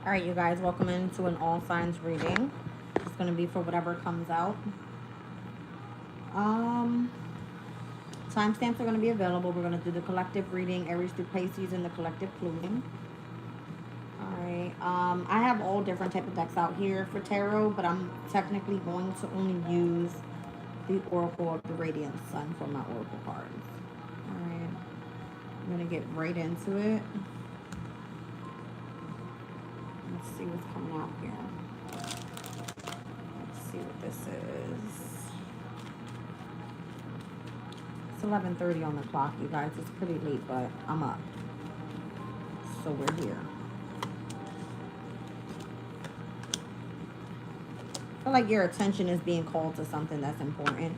All right, you guys, welcome into an all signs reading. It's going to be for whatever comes out. Um, Timestamps are going to be available. We're going to do the collective reading, Aries through Pisces, and the collective closing. All right. I have all different type of decks out here for tarot, but I'm technically going to only use the Oracle of the Radiant Sun for my Oracle cards. All right. I'm going to get right into it. Let's see what's coming out here. Let's see what this is. It's 11:30 on the clock, you guys. It's pretty late, but I'm up. So we're here. I feel like your attention is being called to something that's important.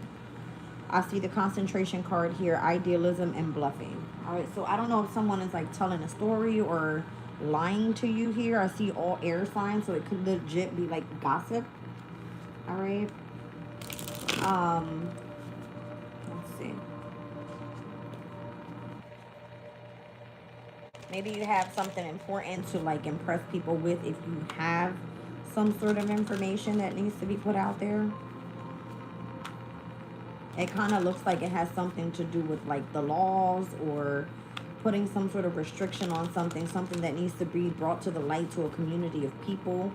I see the concentration card here, idealism and bluffing. All right, so I don't know if someone is like telling a story or lying to you here. I see all air signs, so it could legit be like gossip. All right. Let's see. Maybe you have something important to like impress people with if you have some sort of information that needs to be put out there. It kind of looks like it has something to do with like the laws or putting some sort of restriction on something that needs to be brought to the light to a community of people.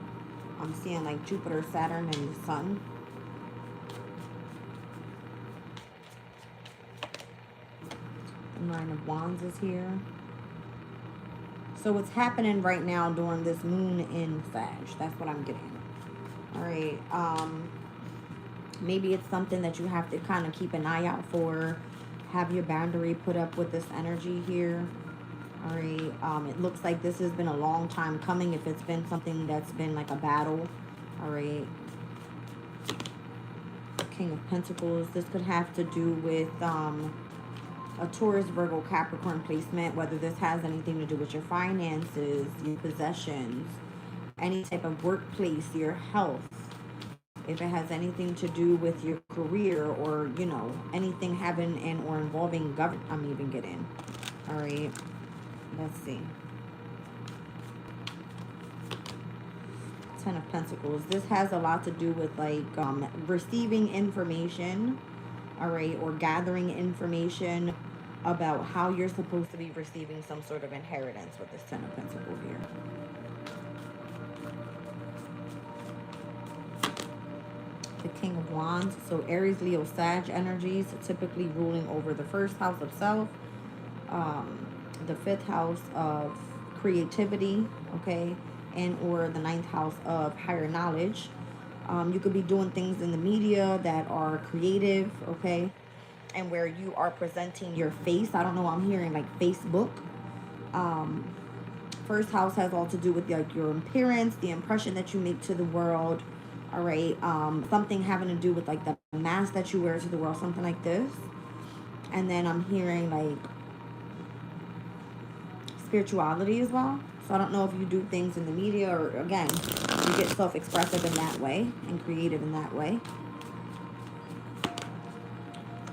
I'm seeing like Jupiter, Saturn, and the Sun. The Nine of Wands is here. So what's happening right now during this moon in Sag? That's what I'm getting. All right. Maybe it's something that you have to kind of keep an eye out for. Have your boundary put up with this energy here. All right. It looks like this has been a long time coming. If it's been something that's been like a battle. All right. King of Pentacles. This could have to do with a Taurus, Virgo, Capricorn placement, whether this has anything to do with your finances, your possessions, any type of workplace, your health, if it has anything to do with your career or, you know, anything having and or involving government. I'm even getting. All right. Let's see. Ten of Pentacles. This has a lot to do with like receiving information, all right, or gathering information about how you're supposed to be receiving some sort of inheritance with this Ten of Pentacles here. The King of Wands. So Aries, Leo, Sag energies, typically ruling over the first house of self, the fifth house of creativity, okay, and or the ninth house of higher knowledge. You could be doing things in the media that are creative, okay, and where you are presenting your face. I don't know, I'm hearing like Facebook. First house has all to do with like your appearance, the impression that you make to the world. All right. Something having to do with like the mask that you wear to the world, something like this. And then I'm hearing like spirituality as well. So I don't know if you do things in the media or, again, you get self-expressive in that way and creative in that way.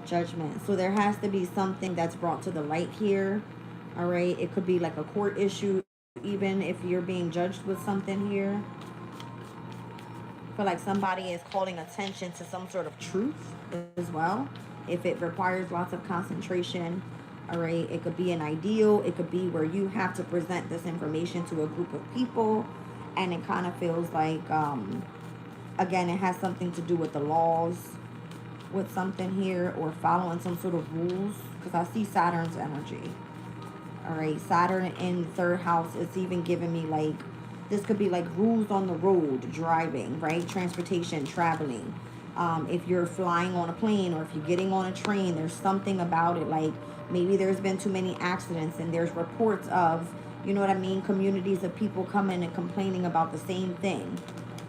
Judgment. So there has to be something that's brought to the light here. All right. It could be like a court issue, even if you're being judged with something here. I feel like somebody is calling attention to some sort of truth as well. If it requires lots of concentration, all right, it could be an ideal. It could be where you have to present this information to a group of people, and it kind of feels like, again, it has something to do with the laws with something here, or following some sort of rules, because I see Saturn's energy. All right, Saturn in third house, it's even giving me like, this could be like rules on the road, driving, right? Transportation, traveling. If you're flying on a plane or if you're getting on a train, there's something about it. Like maybe there's been too many accidents and there's reports of, you know what I mean, communities of people coming and complaining about the same thing.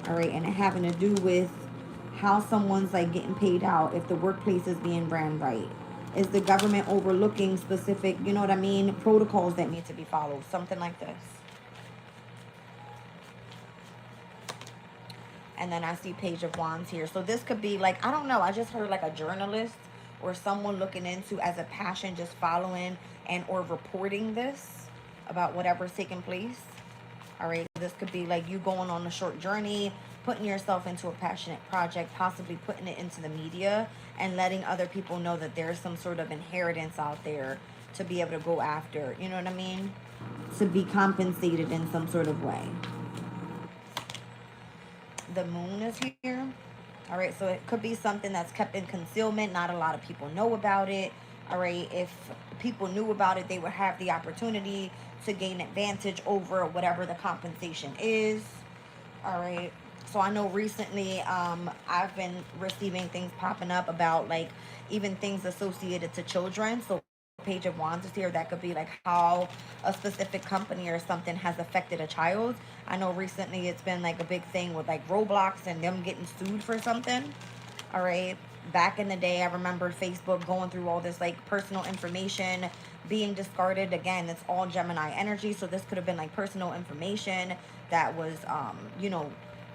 All right. And it having to do with how someone's like getting paid out, if the workplace is being ran right. Is the government overlooking specific, you know what I mean, protocols that need to be followed? Something like this. And then I see Page of Wands here. So this could be like, I don't know, I just heard like a journalist or someone looking into as a passion, just following and or reporting this about whatever's taking place. All right, this could be like you going on a short journey, putting yourself into a passionate project, possibly putting it into the media and letting other people know that there's some sort of inheritance out there to be able to go after. You know what I mean? To be compensated in some sort of way. The moon is here. All right, so it could be something that's kept in concealment. Not a lot of people know about it. All right, if people knew about it, they would have the opportunity to gain advantage over whatever the compensation is. All right, so I know recently I've been receiving things popping up about like even things associated to children. So Page of Wands is here. That could be like how a specific company or something has affected a child. I know recently it's been like a big thing with like Roblox and them getting sued for something. All right, back in the day I remember Facebook going through all this like personal information being discarded. Again, it's all Gemini energy, so this could have been like personal information that was you know,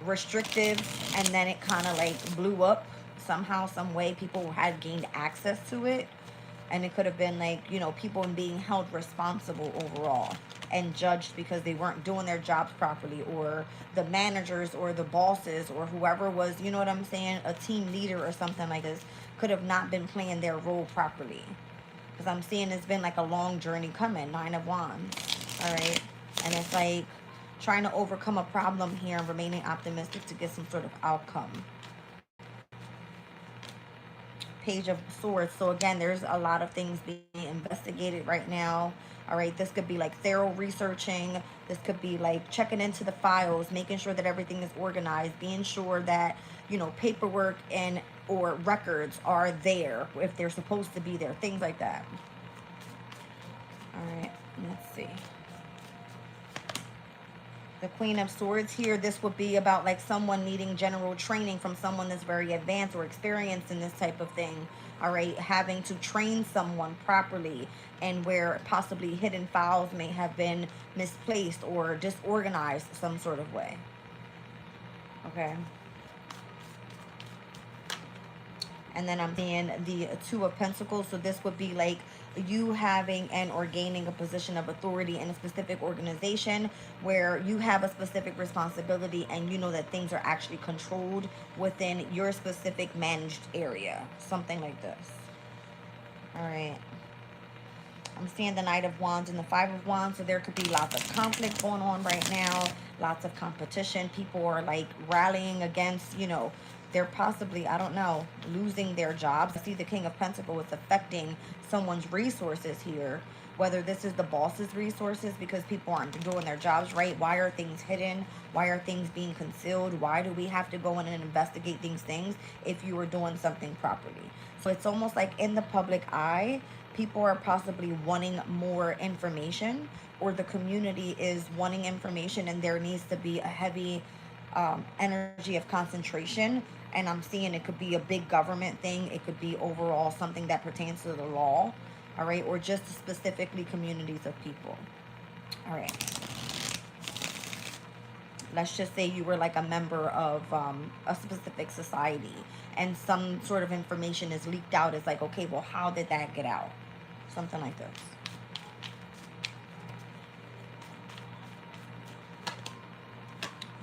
restrictive, and then it kind of like blew up somehow, some way. People had gained access to it, and it could have been like, you know, people being held responsible overall and judged because they weren't doing their jobs properly, or the managers or the bosses or whoever was, you know what I'm saying, a team leader or something like this, could have not been playing their role properly. Because I'm seeing it's been like a long journey coming. 9 of Wands. All right, and it's like trying to overcome a problem here and remaining optimistic to get some sort of outcome. Page of Swords. So again, there's a lot of things being investigated right now. All right, this could be like thorough researching. This could be like checking into the files, making sure that everything is organized, being sure that, you know, paperwork and or records are there if they're supposed to be there, things like that. All right, let's see. The Queen of Swords here, this would be about like someone needing general training from someone that's very advanced or experienced in this type of thing. All right, having to train someone properly, and where possibly hidden files may have been misplaced or disorganized some sort of way. Okay. And then I'm seeing the Two of Pentacles. So this would be like you having and or gaining a position of authority in a specific organization where you have a specific responsibility and you know that things are actually controlled within your specific managed area. Something like this. All right. I'm seeing the Knight of Wands and the Five of Wands. So there could be lots of conflict going on right now. Lots of competition. People are like rallying against, you know, they're possibly, I don't know, losing their jobs. I see the King of Pentacles. It's affecting someone's resources here. Whether this is the boss's resources because people aren't doing their jobs right. Why are things hidden? Why are things being concealed? Why do we have to go in and investigate these things if you were doing something properly? So it's almost like in the public eye, people are possibly wanting more information, or the community is wanting information, and there needs to be a heavy energy of concentration. And I'm seeing it could be a big government thing. It could be overall something that pertains to the law. All right. Or just specifically communities of people. All right. Let's just say you were like a member of a specific society and some sort of information is leaked out. It's like, okay, well, how did that get out? Something like this.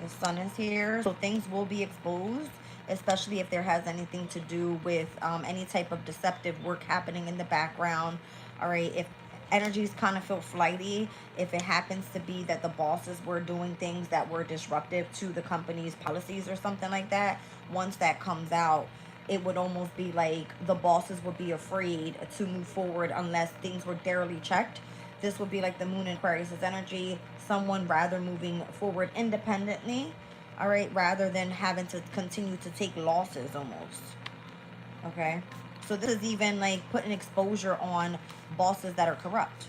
The Sun is here, so things will be exposed, especially if there has anything to do with any type of deceptive work happening in the background. All right, if energies kind of feel flighty, if it happens to be that the bosses were doing things that were disruptive to the company's policies or something like that, once that comes out, it would almost be like the bosses would be afraid to move forward unless things were thoroughly checked. This would be like the Moon in Aquarius' energy, someone rather moving forward independently, all right, rather than having to continue to take losses almost. Okay, so this is even like putting exposure on bosses that are corrupt.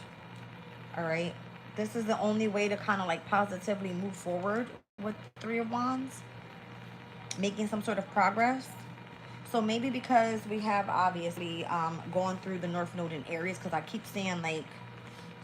All right, this is the only way to kind of like positively move forward with Three of Wands, making some sort of progress. So maybe because we have obviously going through the North Node in Aries, because I keep seeing like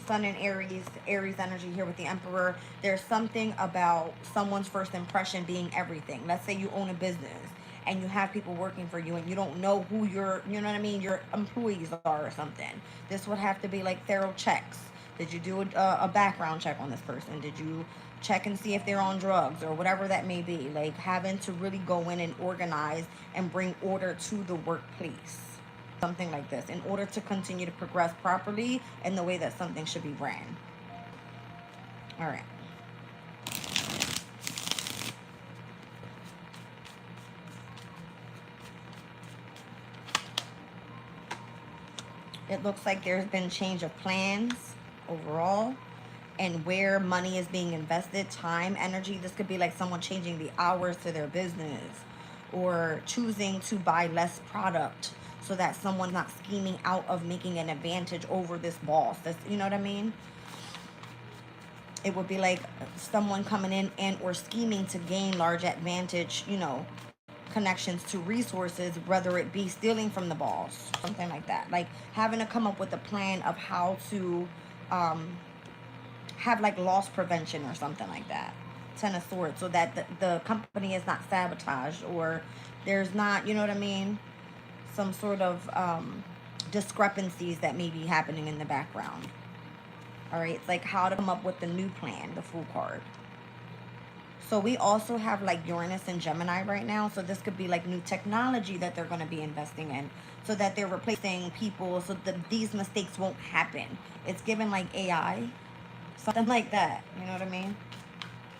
Sun in Aries, Aries energy here with the Emperor. There's something about someone's first impression being everything. Let's say you own a business and you have people working for you and you don't know who your, you know what I mean, your employees are or something. This would have to be like thorough checks. Did you do a background check on this person? Did you check and see if they're on drugs or whatever that may be? Like having to really go in and organize and bring order to the workplace. Something like this in order to continue to progress properly in the way that something should be ran. All right. It looks like there's been change of plans overall and where money is being invested, time, energy. This could be like someone changing the hours to their business or choosing to buy less product so that someone's not scheming out of making an advantage over this boss. That's, you know what I mean? It would be like someone coming in and or scheming to gain large advantage, you know, connections to resources, whether it be stealing from the boss, something like that. Like having to come up with a plan of how to have like loss prevention or something like that. Ten of Swords, so that the company is not sabotaged or there's not, you know what I mean, some sort of discrepancies that may be happening in the background. All right, it's like how to come up with the new plan, the Fool card. So we also have like Uranus and Gemini right now. So this could be like new technology that they're going to be investing in so that they're replacing people so that these mistakes won't happen. It's given like AI, something like that. You know what I mean?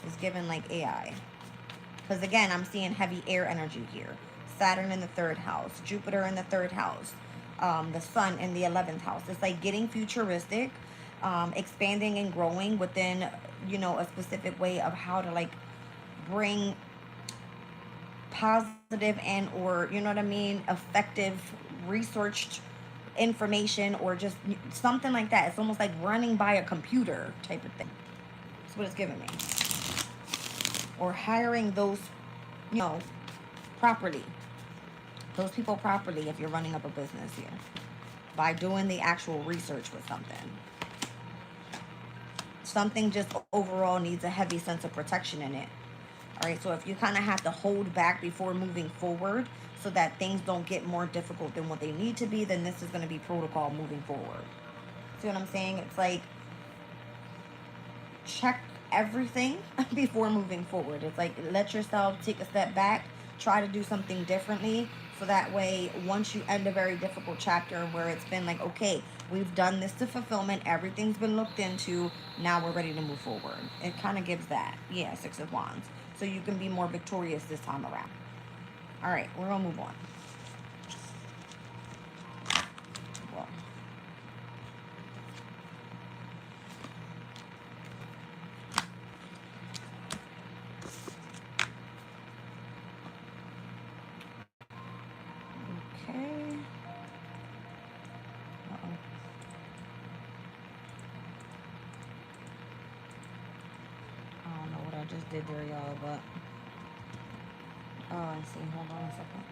It's given like AI. Because again, I'm seeing heavy air energy here. Saturn in the 3rd house, Jupiter in the 3rd house, the sun in the 11th house. It's like getting futuristic, expanding and growing within, you know, a specific way of how to like bring positive and or, you know what I mean, effective researched information or just something like that. It's almost like running by a computer type of thing. That's what it's giving me. Or hiring those, you know, properly. Those people properly if you're running up a business here. By doing the actual research with something. Something just overall needs a heavy sense of protection in it. All right, so if you kind of have to hold back before moving forward so that things don't get more difficult than what they need to be, then this is going to be protocol moving forward. See what I'm saying? It's like check everything before moving forward. It's like let yourself take a step back, try to do something differently. So that way, once you end a very difficult chapter where it's been like, okay, we've done this to fulfillment, everything's been looked into, now we're ready to move forward. It kind of gives that. Yeah, 6 of Wands. So you can be more victorious this time around. All right, we're going to move on. Well, okay. Uh-oh. I don't know what I just did there, y'all, but... Oh, I see. Hold on a second.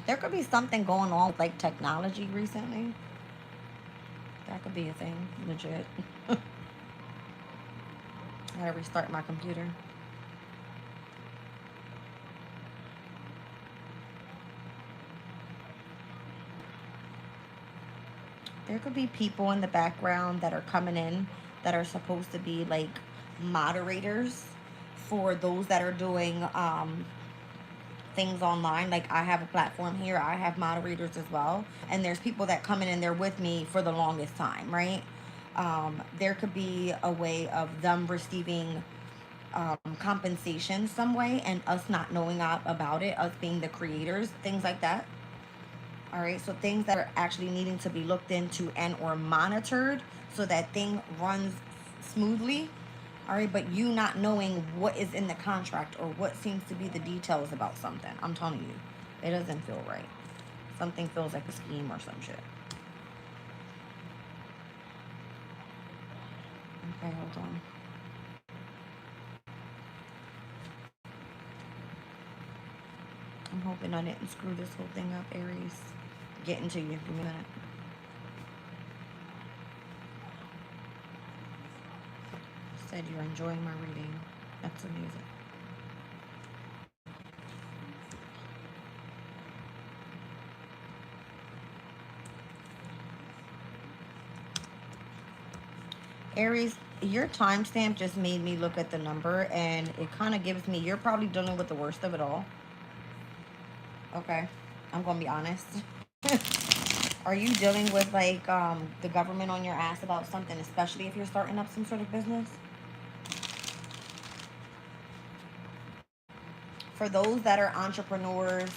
There could be something going on with, like, technology recently. That could be a thing. Legit. I gotta restart my computer. There could be people in the background that are coming in that are supposed to be, like, moderators for those that are doing things online. Like I have a platform here, I have moderators as well, and there's people that come in and they're with me for the longest time, right? There could be a way of them receiving compensation some way and us not knowing about it, us being the creators, things like that. All right, so things that are actually needing to be looked into and or monitored so that thing runs smoothly. All right, but you not knowing what is in the contract or what seems to be the details about something. I'm telling you, it doesn't feel right. Something feels like a scheme or some shit. Okay, hold on. I'm hoping I didn't screw this whole thing up, Aries. Getting to you. Give me a minute. Said you're enjoying my reading. That's amazing. Aries, your timestamp just made me look at the number, and it kind of gives me, you're probably dealing with the worst of it all. Okay, I'm gonna be honest. Are you dealing with like the government on your ass about something, especially if you're starting up some sort of business? For those that are entrepreneurs,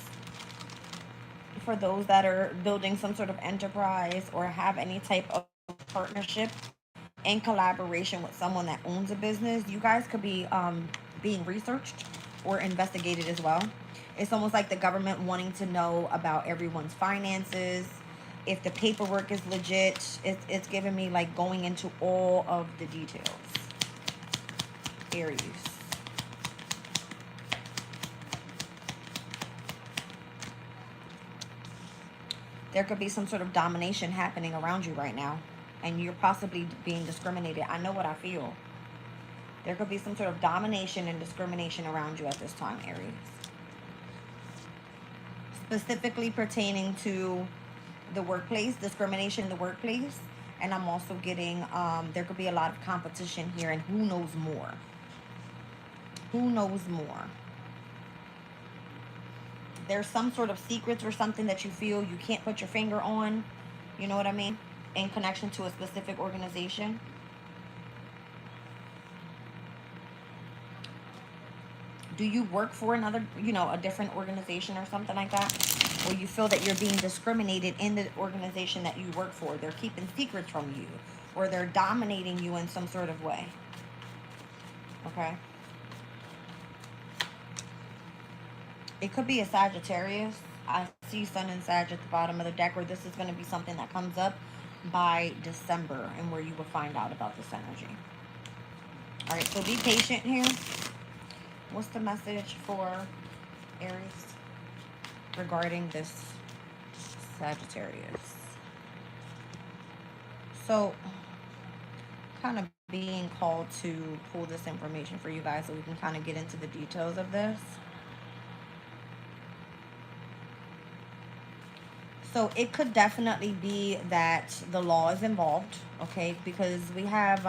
for those that are building some sort of enterprise or have any type of partnership in collaboration with someone that owns a business, you guys could be being researched or investigated as well. It's almost like the government wanting to know about everyone's finances, if the paperwork is legit. It's giving me like going into all of the details. Aries. There could be some sort of domination happening around you right now, and you're possibly being discriminated. I know what I feel. There could be some sort of domination and discrimination around you at this time, Aries. Specifically pertaining to the workplace, discrimination in the workplace. And I'm also getting, there could be a lot of competition here, and who knows more? Who knows more? There's some sort of secrets or something that you feel you can't put your finger on. You know what I mean? In connection to a specific organization. Do you work for another, a different organization or something like that? Or you feel that you're being discriminated in the organization that you work for? They're keeping secrets from you, or they're dominating you in some sort of way. Okay? It could be a Sagittarius. I see Sun and Sag at the bottom of the deck, or this is going to be something that comes up by December, and where you will find out about this energy. All right, so be patient here. What's the message for Aries regarding this Sagittarius? So, kind of being called to pull this information for you guys so we can kind of get into the details of this. So it could definitely be that the law is involved, okay? Because we have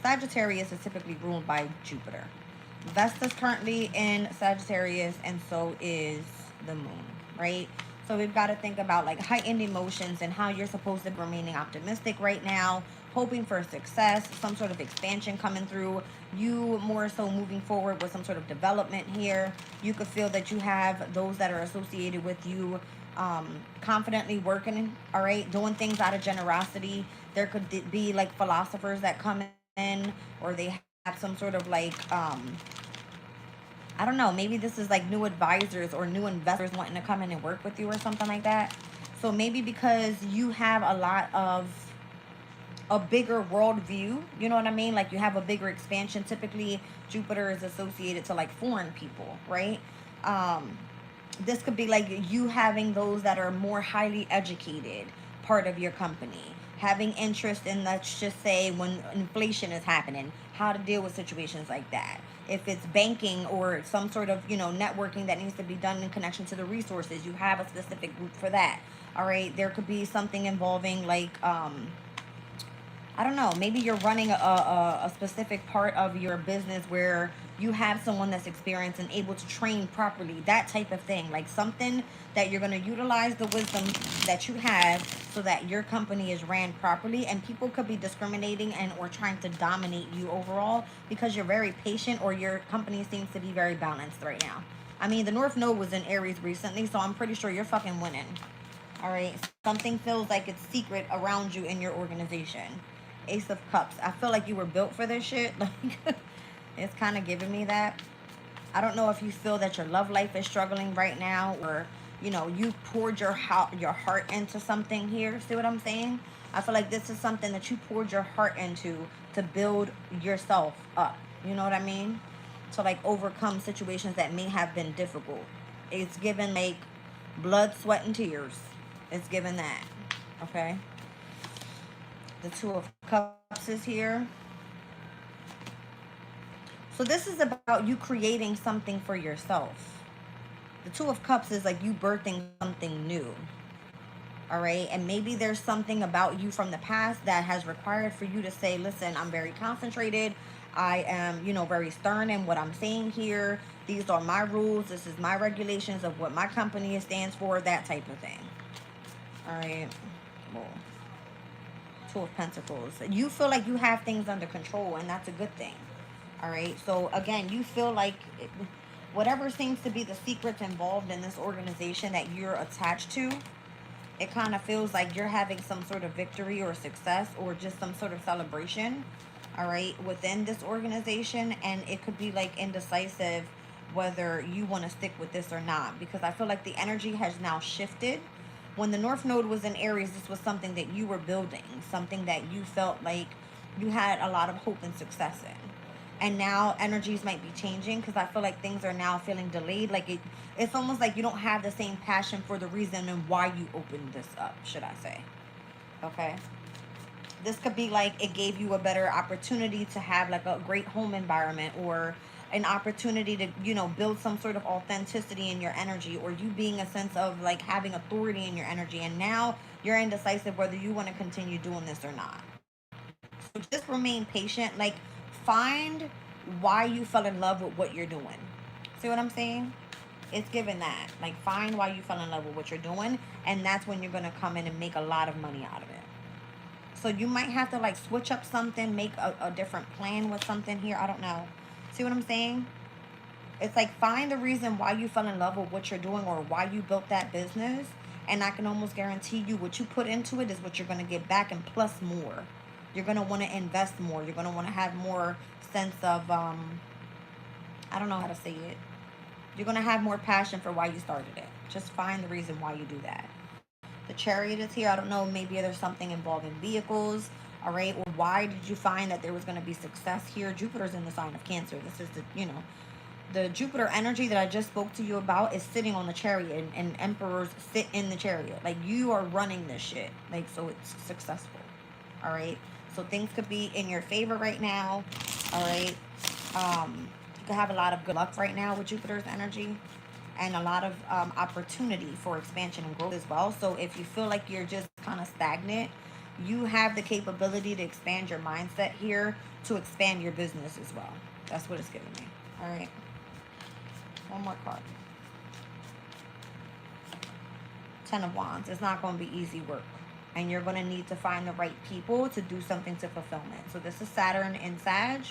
Sagittarius is typically ruled by Jupiter. Vesta's currently in Sagittarius, and so is the moon, right? So we've got to think about like heightened emotions and how you're supposed to be remaining optimistic right now, hoping for success, some sort of expansion coming through, you more so moving forward with some sort of development here. You could feel that you have those that are associated with you confidently working, all right, doing things out of generosity. There could be like philosophers that come in, or they have some sort of like I don't know, maybe this is like new advisors or new investors wanting to come in and work with you or something like that. So maybe because you have a lot of a bigger world view, you know what I mean? Like you have a bigger expansion. Typically Jupiter is associated to like foreign people, right? This could be like you having those that are more highly educated part of your company, having interest in, let's just say, when inflation is happening, how to deal with situations like that. If it's banking or some sort of, networking that needs to be done in connection to the resources, you have a specific group for that. All right. There could be something involving like, I don't know, maybe you're running a specific part of your business where you have someone that's experienced and able to train properly, that type of thing. Like something that you're going to utilize the wisdom that you have so that your company is ran properly, and people could be discriminating and or trying to dominate you overall because you're very patient, or your company seems to be very balanced right now. I mean, the North Node was in Aries recently, so I'm pretty sure you're fucking winning. All right. Something feels like it's secret around you in your organization. Ace of Cups. I feel like you were built for this shit. Like, it's kind of giving me that. I don't know if you feel that your love life is struggling right now, or you poured your heart into something here. See what I'm saying? I feel like this is something that you poured your heart into to build yourself up. You know what I mean? To like overcome situations that may have been difficult. It's given like blood, sweat, and tears. It's given that. Okay? The Two of Cups is here. So this is about you creating something for yourself. The Two of Cups is like you birthing something new. All right. And maybe there's something about you from the past that has required for you to say, listen, I'm very concentrated. I am, you know, very stern in what I'm saying here. These are my rules. This is my regulations of what my company stands for, that type of thing. All right. Well, Two of Pentacles. You feel like you have things under control, and that's a good thing. All right. So again, you feel like whatever seems to be the secrets involved in this organization that you're attached to, it kind of feels like you're having some sort of victory or success or just some sort of celebration, all right, within this organization. And it could be like indecisive whether you want to stick with this or not, because I feel like the energy has now shifted. When the North Node was in Aries, this was something that you were building, something that you felt like you had a lot of hope and success in. And now energies might be changing, because I feel like things are now feeling delayed. Like it's almost like you don't have the same passion for the reason and why you opened this up, should I say. Okay. This could be like it gave you a better opportunity to have like a great home environment, or an opportunity to, you know, build some sort of authenticity in your energy, or you being a sense of like having authority in your energy. And now you're indecisive whether you want to continue doing this or not. So just remain patient. Like, find why you fell in love with what you're doing. See what I'm saying? It's given that. Like, find why you fell in love with what you're doing, and that's when you're going to come in and make a lot of money out of it. So you might have to like switch up something, make a different plan with something here. I don't know. See what I'm saying? It's like, find the reason why you fell in love with what you're doing, or why you built that business. And I can almost guarantee you what you put into it is what you're going to get back, and plus more. You're going to want to invest more. You're going to want to have more sense of, I don't know how to say it. You're going to have more passion for why you started it. Just find the reason why you do that. The Chariot is here. I don't know. Maybe there's something involving vehicles. All right. Or why did you find that there was going to be success here? Jupiter's in the sign of Cancer. This is the, you know, the Jupiter energy that I just spoke to you about is sitting on the Chariot, and emperors sit in the Chariot. Like, you are running this shit. Like, so it's successful. All right. So things could be in your favor right now. All right. You could have a lot of good luck right now with Jupiter's energy, and a lot of opportunity for expansion and growth as well. So if you feel like you're just kind of stagnant, you have the capability to expand your mindset here, to expand your business as well. That's what it's giving me. All right. One more card. 10 of Wands. It's not going to be easy work. And you're going to need to find the right people to do something to fulfillment. So this is Saturn in Sag.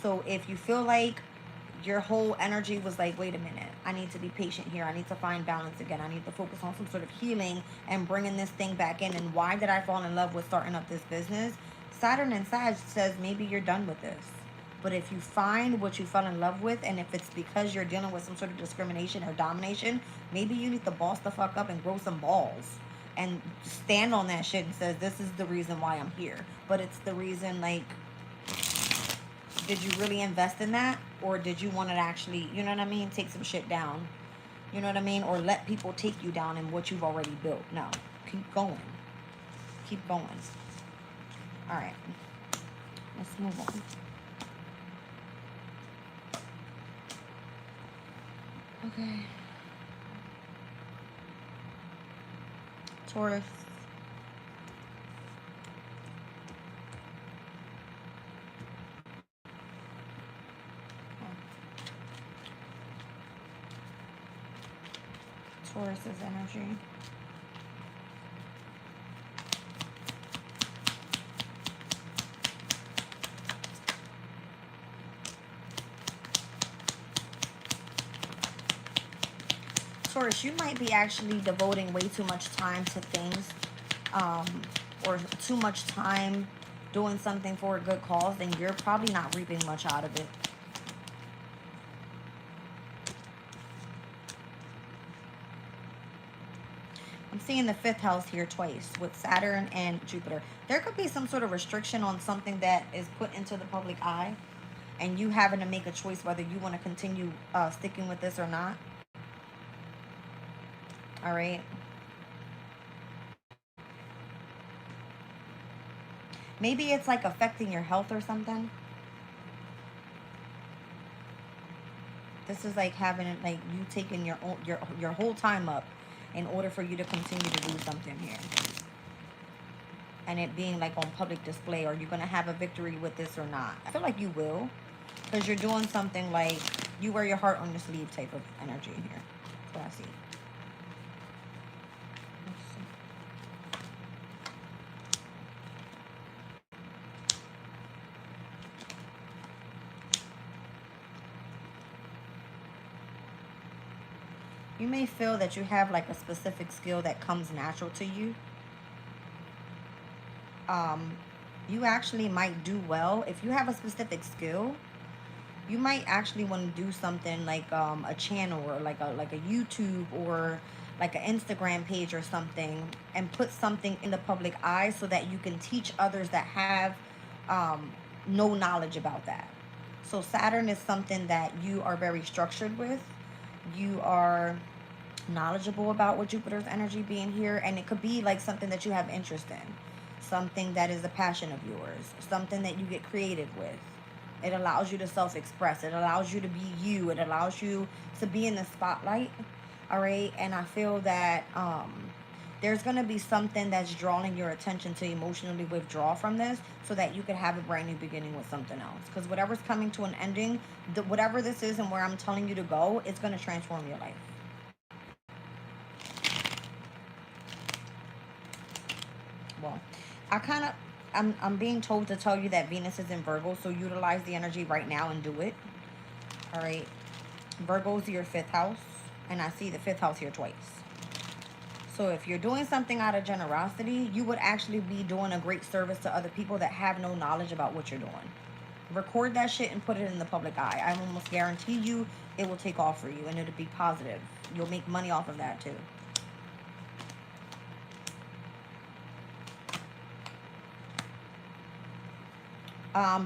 So if you feel like your whole energy was like, wait a minute, I need to be patient here. I need to find balance again. I need to focus on some sort of healing and bringing this thing back in. And why did I fall in love with starting up this business? Saturn in Sag says maybe you're done with this. But if you find what you fell in love with, and if it's because you're dealing with some sort of discrimination or domination, maybe you need to boss the fuck up and grow some balls and stand on that shit and says, this is the reason why I'm here. But it's the reason, like, did you really invest in that? Or did you want to actually, you know what I mean, take some shit down? You know what I mean? Or let people take you down in what you've already built. No. Keep going. Keep going. All right. Let's move on. Okay. Taurus. Taurus's energy. Taurus, you might be actually devoting way too much time to things, or too much time doing something for a good cause, and you're probably not reaping much out of it. I'm seeing the 5th house here twice with Saturn and Jupiter. There could be some sort of restriction on something that is put into the public eye, and you having to make a choice whether you want to continue sticking with this or not. All right. Maybe it's like affecting your health or something. This is like having like you taking your whole time up, in order for you to continue to do something here. And it being like on public display, are you going to have a victory with this or not? I feel like you will, because you're doing something like you wear your heart on your sleeve type of energy here. That's what I see. You may feel that you have like a specific skill that comes natural to you. You actually might do well if you have a specific skill. You might actually want to do something like a channel or like a YouTube or like an Instagram page or something, and put something in the public eye so that you can teach others that have no knowledge about that. So Saturn is something that you are very structured with. You are knowledgeable about with Jupiter's energy being here, and it could be like something that you have interest in, something that is a passion of yours, something that you get creative with. It allows you to self-express. It allows you to be you. It allows you to be in the spotlight. All right. And I feel that there's going to be something that's drawing your attention to emotionally withdraw from this so that you could have a brand new beginning with something else. Because whatever's coming to an ending, whatever this is and where I'm telling you to go, it's going to transform your life. Well, I'm being told to tell you that Venus is in Virgo, so utilize the energy right now and do it. All right. Virgo's your 5th house, and I see the 5th house here twice. So if you're doing something out of generosity, you would actually be doing a great service to other people that have no knowledge about what you're doing. Record that shit and put it in the public eye. I almost guarantee you it will take off for you, and it'll be positive. You'll make money off of that too.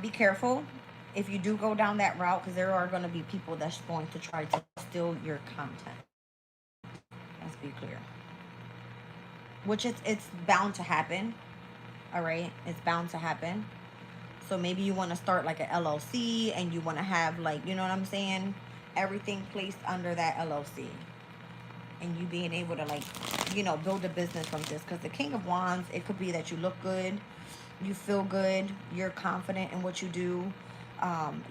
Be careful if you do go down that route, because there are going to be people that's going to try to steal your content. Let's be clear. Which it's bound to happen. All right, it's bound to happen. So maybe you want to start like an LLC, and you want to have, like, you know what I'm saying, everything placed under that LLC, and you being able to, like, you know, build a business from this. Because the King of Wands, it could be that you look good, you feel good, you're confident in what you do,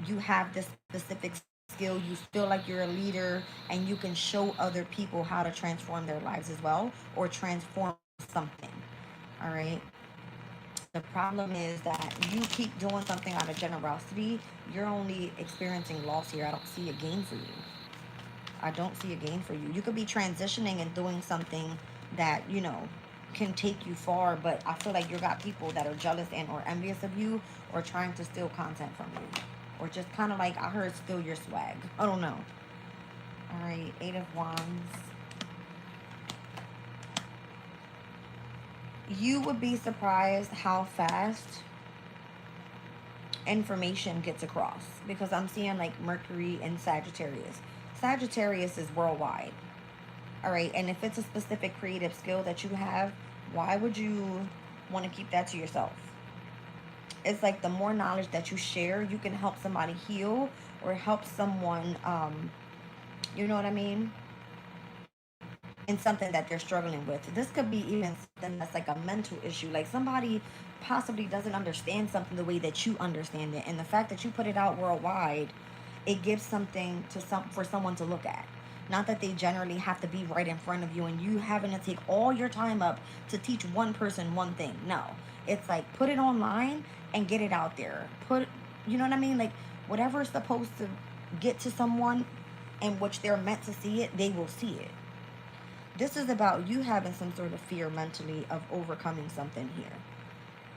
you have this specific skill, you feel like you're a leader, and you can show other people how to transform their lives as well, or transform something. All right. The problem is that you keep doing something out of generosity, you're only experiencing loss here. I don't see a gain for you. I don't see a gain for you. You could be transitioning and doing something that, you know, can take you far, but I feel like you got people that are jealous and or envious of you, or trying to steal content from you, or just kind of like, I heard, steal your swag. I don't know. All right, 8 of Wands. You would be surprised how fast information gets across, because I'm seeing like Mercury and Sagittarius. Sagittarius is worldwide. All right, and if it's a specific creative skill that you have, why would you want to keep that to yourself? It's like the more knowledge that you share, you can help somebody heal, or help someone, you know what I mean, in something that they're struggling with. This could be even something that's like a mental issue. Like somebody possibly doesn't understand something the way that you understand it, and the fact that you put it out worldwide, it gives something to for someone to look at. Not that they generally have to be right in front of you and you having to take all your time up to teach one person one thing. No. It's like, put it online and get it out there. You know what I mean? Like, whatever is supposed to get to someone in which they're meant to see it, they will see it. This is about you having some sort of fear mentally of overcoming something here.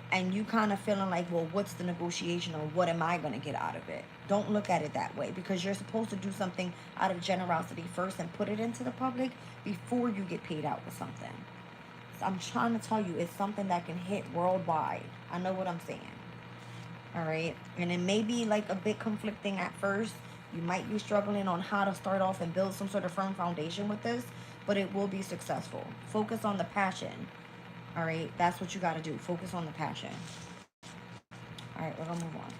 And you kind of feeling like, well, what's the negotiation, or what am I going to get out of it? Don't look at it that way, because you're supposed to do something out of generosity first and put it into the public before you get paid out with something. So I'm trying to tell you, it's something that can hit worldwide. I know what I'm saying. All right. And it may be like a bit conflicting at first. You might be struggling on how to start off and build some sort of firm foundation with this, but it will be successful. Focus on the passion. All right, that's what you got to do. Focus on the passion. All right, we're going to move on.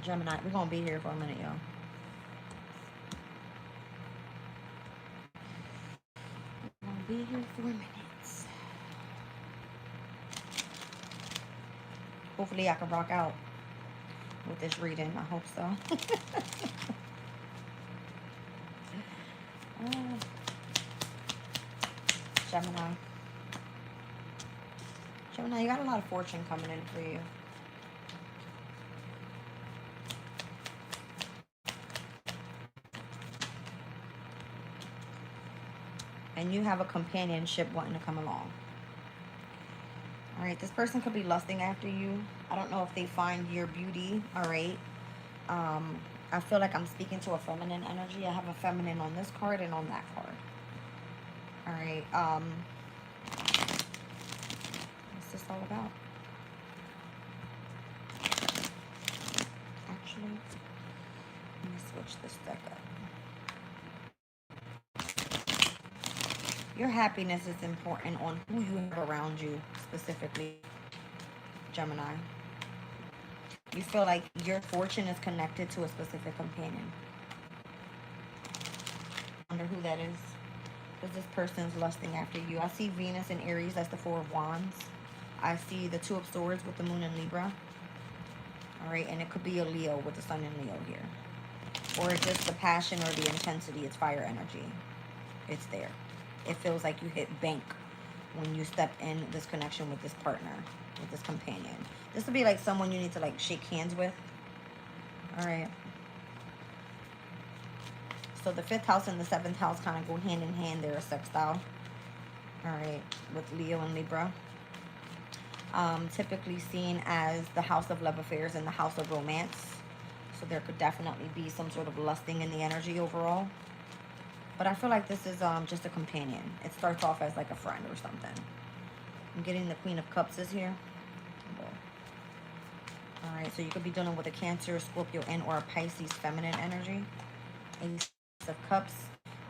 Gemini, we're going to be here for a minute, y'all. We're going to be here for a minute. Hopefully I can rock out with this reading. I hope so. Gemini. Gemini, you got a lot of fortune coming in for you. And you have a companionship wanting to come along. All right, this person could be lusting after you. I don't know if they find your beauty. All right. I feel like I'm speaking to a feminine energy. I have a feminine on this card and on that card. All right. What's this all about? Actually, let me switch this deck up. Your happiness is important on who you have around you, specifically, Gemini. You feel like your fortune is connected to a specific companion. I wonder who that is. Because this person's lusting after you. I see Venus and Aries, that's the Four of Wands. I see the Two of Swords with the Moon in Libra. All right, and it could be a Leo with the Sun in Leo here. Or it's just the passion or the intensity. It's fire energy. It's there. It feels like you hit bank when you step in this connection with this partner, with this companion. This would be like someone you need to like shake hands with. All right. So the 5th house and the 7th house kind of go hand in hand. They're a sextile. All right. With Leo and Libra. Typically seen as the house of love affairs and the house of romance. So there could definitely be some sort of lusting in the energy overall. But I feel like this is just a companion. It starts off as like a friend or something. I'm getting the Queen of Cups is here. All right, so you could be dealing with a Cancer, Scorpio, and or a Pisces feminine energy. Ace of Cups.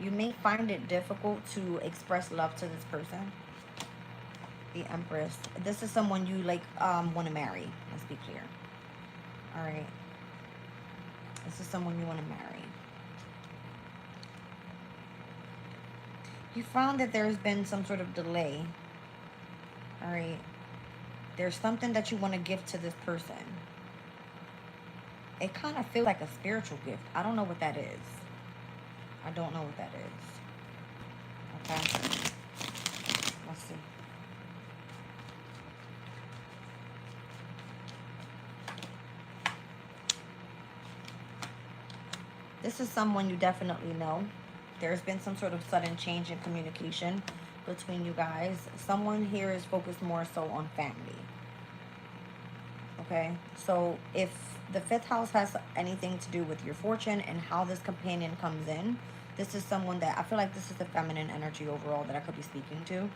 You may find it difficult to express love to this person. The Empress. This is someone you like want to marry. Let's be clear. All right. This is someone you want to marry. You found that there's been some sort of delay. All right. There's something that you want to give to this person. It kind of feels like a spiritual gift. I don't know what that is. I don't know what that is. Okay. Let's see. This is someone you definitely know. There's been some sort of sudden change in communication between you guys. Someone here is focused more so on family. Okay, so if the 5th house has anything to do with your fortune and how this companion comes in, this is someone that I feel like this is the feminine energy overall that I could be speaking to.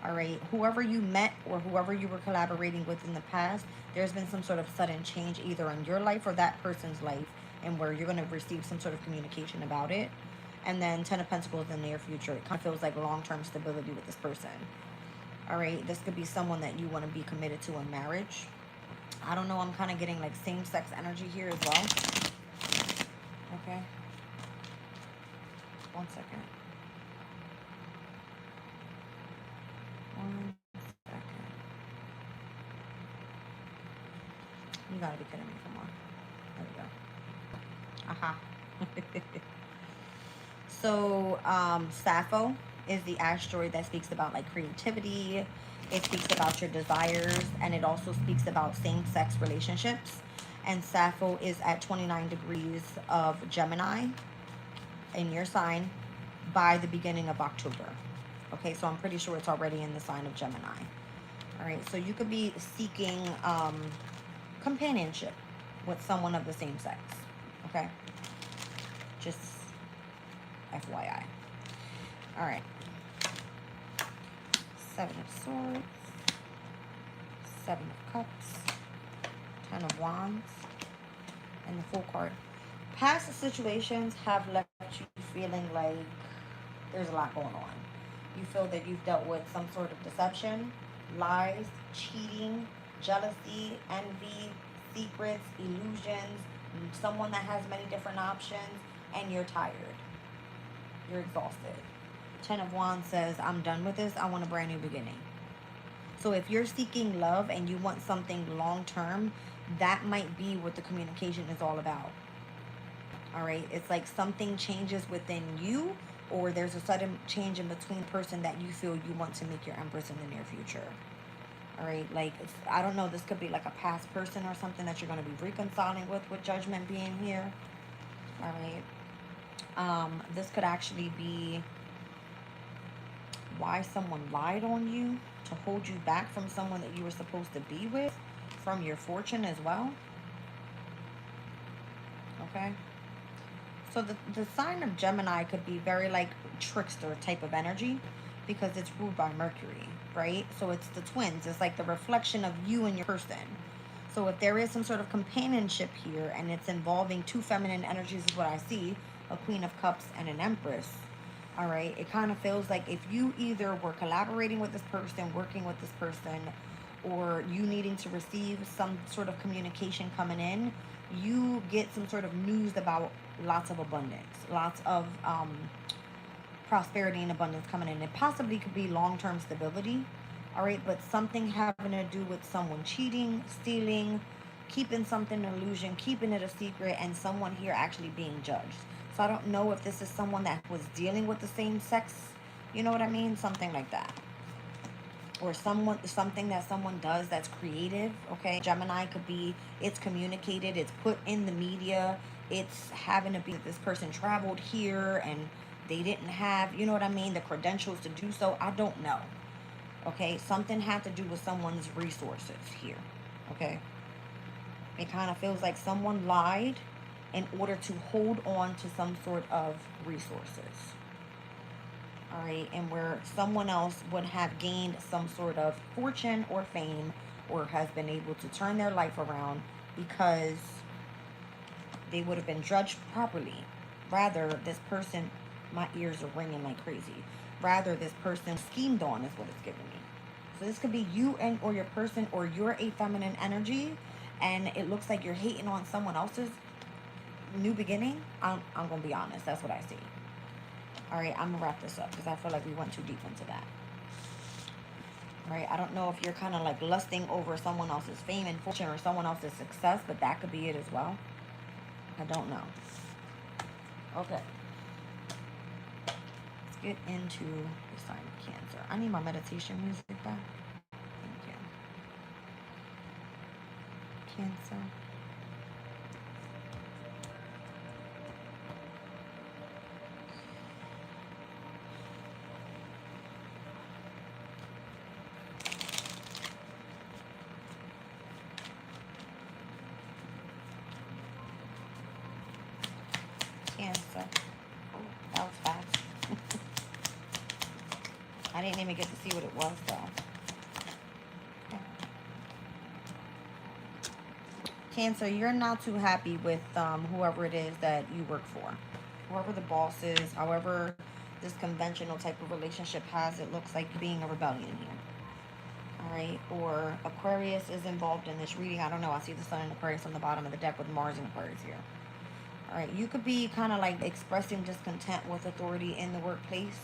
All right, whoever you met or whoever you were collaborating with in the past, there's been some sort of sudden change either in your life or that person's life, and where you're going to receive some sort of communication about it. And then 10 of Pentacles in the near future. It kind of feels like long-term stability with this person. All right, this could be someone that you want to be committed to in marriage. I don't know, I'm kind of getting like same-sex energy here as well. Okay. 1 second. 1 second. You gotta be kidding me, come on. There we go. Aha. So, Sappho is the asteroid that speaks about like creativity. It speaks about your desires, and it also speaks about same-sex relationships. And Sappho is at 29 degrees of Gemini in your sign by the beginning of October. Okay, so I'm pretty sure it's already in the sign of Gemini. All right, so you could be seeking companionship with someone of the same sex. Okay, just FYI. All right. 7 of Swords, 7 of Cups, 10 of Wands, and the Fool card. Past situations have left you feeling like there's a lot going on. You feel that you've dealt with some sort of deception, lies, cheating, jealousy, envy, secrets, illusions, someone that has many different options, and you're tired. You're exhausted. 10 of Wands says, I'm done with this. I want a brand new beginning. So if you're seeking love and you want something long term, that might be what the communication is all about. All right. It's like something changes within you, or there's a sudden change in between person that you feel you want to make your Empress in the near future. All right. Like, I don't know. This could be like a past person or something that you're going to be reconciling with Judgment being here. All right. This could actually be why someone lied on you to hold you back from someone that you were supposed to be with, from your fortune as well. Okay. So the sign of Gemini could be very like trickster type of energy because it's ruled by Mercury, right? So it's the twins. It's like the reflection of you and your person. So if there is some sort of companionship here and it's involving two feminine energies is what I see, a Queen of Cups and an Empress, all right, it kind of feels like if you either were collaborating with this person, working with this person, or you needing to receive some sort of communication coming in, you get some sort of news about lots of abundance, lots of prosperity and abundance coming in. It possibly could be long-term stability, all right, but something having to do with someone cheating, stealing, keeping something an illusion, keeping it a secret, and someone here actually being judged. So I don't know if this is someone that was dealing with the same sex, you know what I mean? Something like that. Or something that someone does that's creative, okay? Gemini could be, it's communicated, it's put in the media, it's having to be that this person traveled here and they didn't have, you know what I mean, the credentials to do so. I don't know, okay? Something had to do with someone's resources here, okay? It kind of feels like someone lied in order to hold on to some sort of resources. All right, and where someone else would have gained some sort of fortune or fame or has been able to turn their life around because they would have been judged properly. Rather, this person, my ears are ringing like crazy. Rather, this person schemed on is what it's giving me. So this could be you and or your person, or you're a feminine energy and it looks like you're hating on someone else's new beginning. I'm going to be honest. That's what I see. All right, I'm going to wrap this up because I feel like we went too deep into that. All right, I don't know if you're kind of like lusting over someone else's fame and fortune or someone else's success, but that could be it as well. I don't know. Okay. Let's get into the sign of Cancer. I need my meditation music back. Thank you. Cancer. Cancer. That was fast. I didn't even get to see what it was though. Okay. Cancer, you're not too happy with whoever it is that you work for. Whoever the boss is, however this conventional type of relationship has, it looks like being a rebellion here. All right, or Aquarius is involved in this reading. I don't know. I see the Sun in Aquarius on the bottom of the deck with Mars in Aquarius here. All right, you could be kind of like expressing discontent with authority in the workplace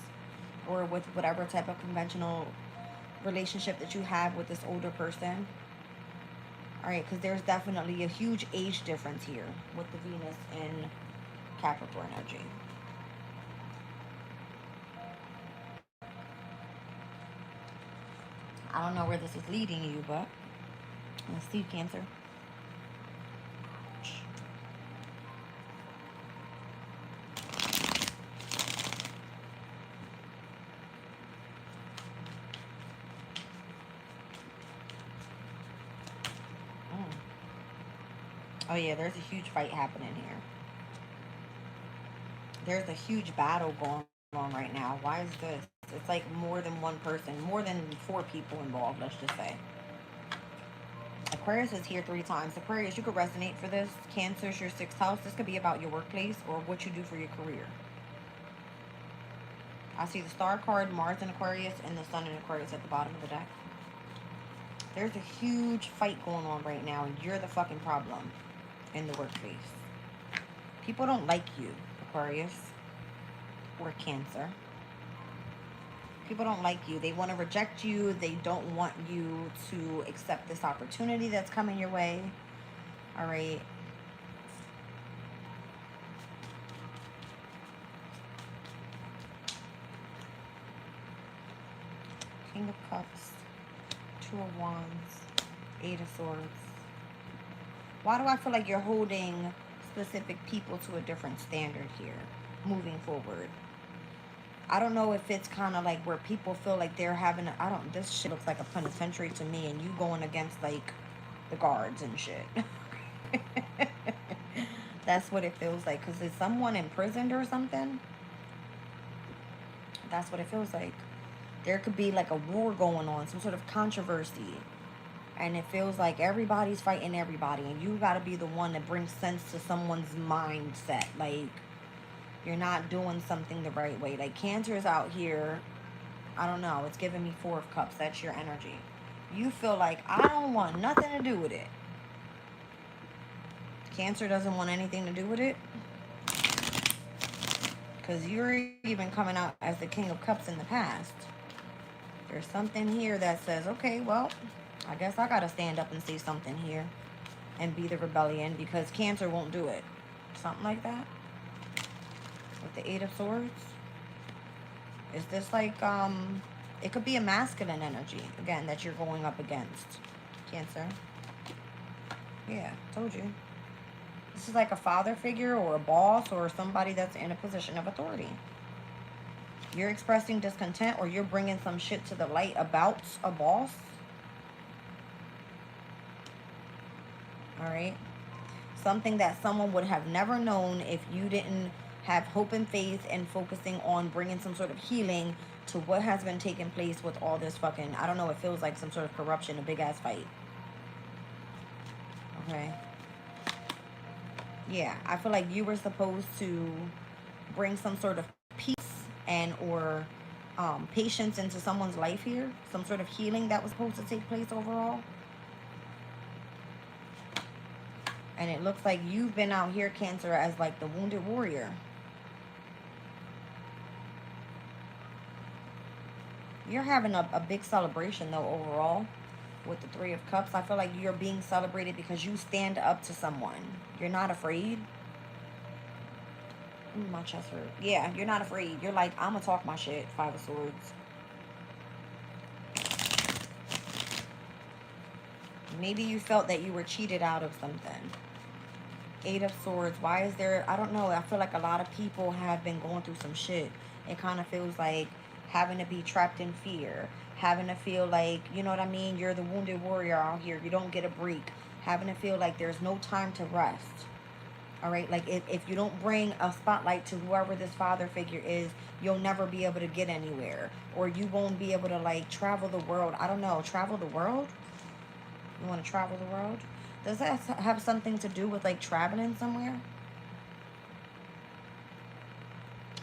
or with whatever type of conventional relationship that you have with this older person. All right, because there's definitely a huge age difference here with the Venus in Capricorn energy. I don't know where this is leading you, but let's see, Cancer. Oh yeah, there's a huge fight happening here. There's a huge battle going on right now. Why is this? It's like more than one person, more than 4 people involved, let's just say. Aquarius is here 3 times. Aquarius, you could resonate for this. Cancer is your 6th house. This could be about your workplace or what you do for your career. I see the Star card, Mars in Aquarius, and the Sun in Aquarius at the bottom of the deck. There's a huge fight going on right now, and you're the fucking problem. in the workplace. People don't like you, Aquarius or Cancer. People don't like you. They want to reject you. They don't want you to accept this opportunity that's coming your way. All right. King of Cups, Two of Wands, Eight of Swords. Why do I feel like you're holding specific people to a different standard here, moving forward? I don't know if it's kind of like where people feel like they're having this shit looks like a penitentiary to me, and you going against like the guards and shit. That's what it feels like. Because is someone imprisoned or something? That's what it feels like. There could be like a war going on, some sort of controversy. And it feels like everybody's fighting everybody. And you got to be the one that brings sense to someone's mindset. Like, you're not doing something the right way. Like, Cancer's out here. I don't know. It's giving me Four of Cups. That's your energy. You feel like, I don't want nothing to do with it. Cancer doesn't want anything to do with it. Because you're even coming out as the King of Cups in the past. There's something here that says, okay, well, I guess I got to stand up and say something here. And be the rebellion. Because Cancer won't do it. Something like that. With the Eight of Swords. Is this like, it could be a masculine energy, again, that you're going up against, Cancer. Yeah, told you. This is like a father figure or a boss or somebody that's in a position of authority. You're expressing discontent or you're bringing some shit to the light about a boss. All right. Something that someone would have never known if you didn't have hope and faith and focusing on bringing some sort of healing to what has been taking place with all this fucking, I don't know, it feels like some sort of corruption, a big ass fight. Okay. Yeah, I feel like you were supposed to bring some sort of peace and or patience into someone's life here. Some sort of healing that was supposed to take place overall. And it looks like you've been out here, Cancer, as like the wounded warrior. You're having a big celebration, though, overall, with the Three of Cups. I feel like you're being celebrated because you stand up to someone. You're not afraid. Ooh, my chest hurt. Yeah, you're not afraid. You're like, I'm going to talk my shit. Five of Swords. Maybe you felt that you were cheated out of something. Eight of Swords. Why is there... I don't know. I feel like a lot of people have been going through some shit. It kind of feels like having to be trapped in fear, having to feel like, you know what I mean, you're the wounded warrior out here, you don't get a break, having to feel like there's no time to rest. All right, like if you don't bring a spotlight to whoever this father figure is, you'll never be able to get anywhere, or you won't be able to like travel the world. I don't know, travel the world? You want to travel the world? Does that have something to do with like traveling somewhere?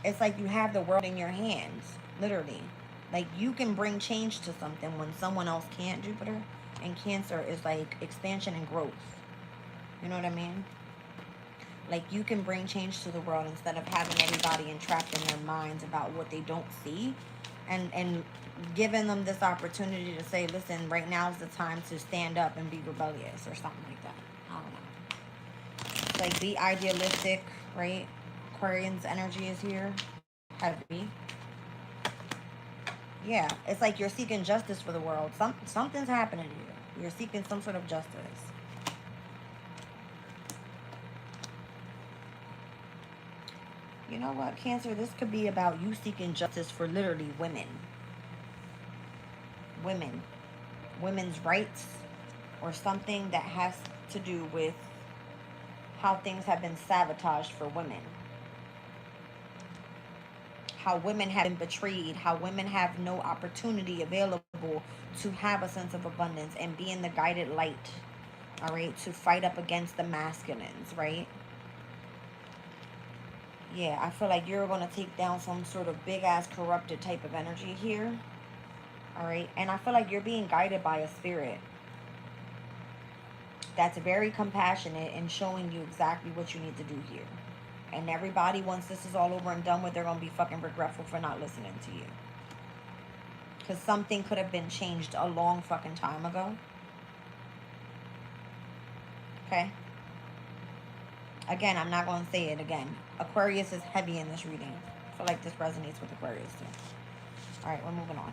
It's like you have the world in your hands. Literally. Like, you can bring change to something when someone else can't, Jupiter. And Cancer is like expansion and growth. You know what I mean? Like, you can bring change to the world instead of having everybody entrapped in their minds about what they don't see. And giving them this opportunity to say, listen, right now is the time to stand up and be rebellious or something like that. I don't know. It's like, be idealistic, right? Aquarian's energy is here. Heavy. Yeah, it's like you're seeking justice for the world. Something's happening here. You're seeking some sort of justice. You know what, Cancer? This could be about you seeking justice for literally women. Women. Women's rights. Or something that has to do with how things have been sabotaged for women. How women have been betrayed, how women have no opportunity available to have a sense of abundance and be in the guided light, all right, to fight up against the masculines, right? Yeah, I feel like you're going to take down some sort of big-ass corrupted type of energy here, all right? And I feel like you're being guided by a spirit. that's very compassionate and showing you exactly what you need to do here. And everybody, once this is all over and done with, they're going to be fucking regretful for not listening to you. Because something could have been changed a long fucking time ago. Okay? Again, I'm not going to say it again. Aquarius is heavy in this reading. I feel like this resonates with Aquarius too. Alright, we're moving on.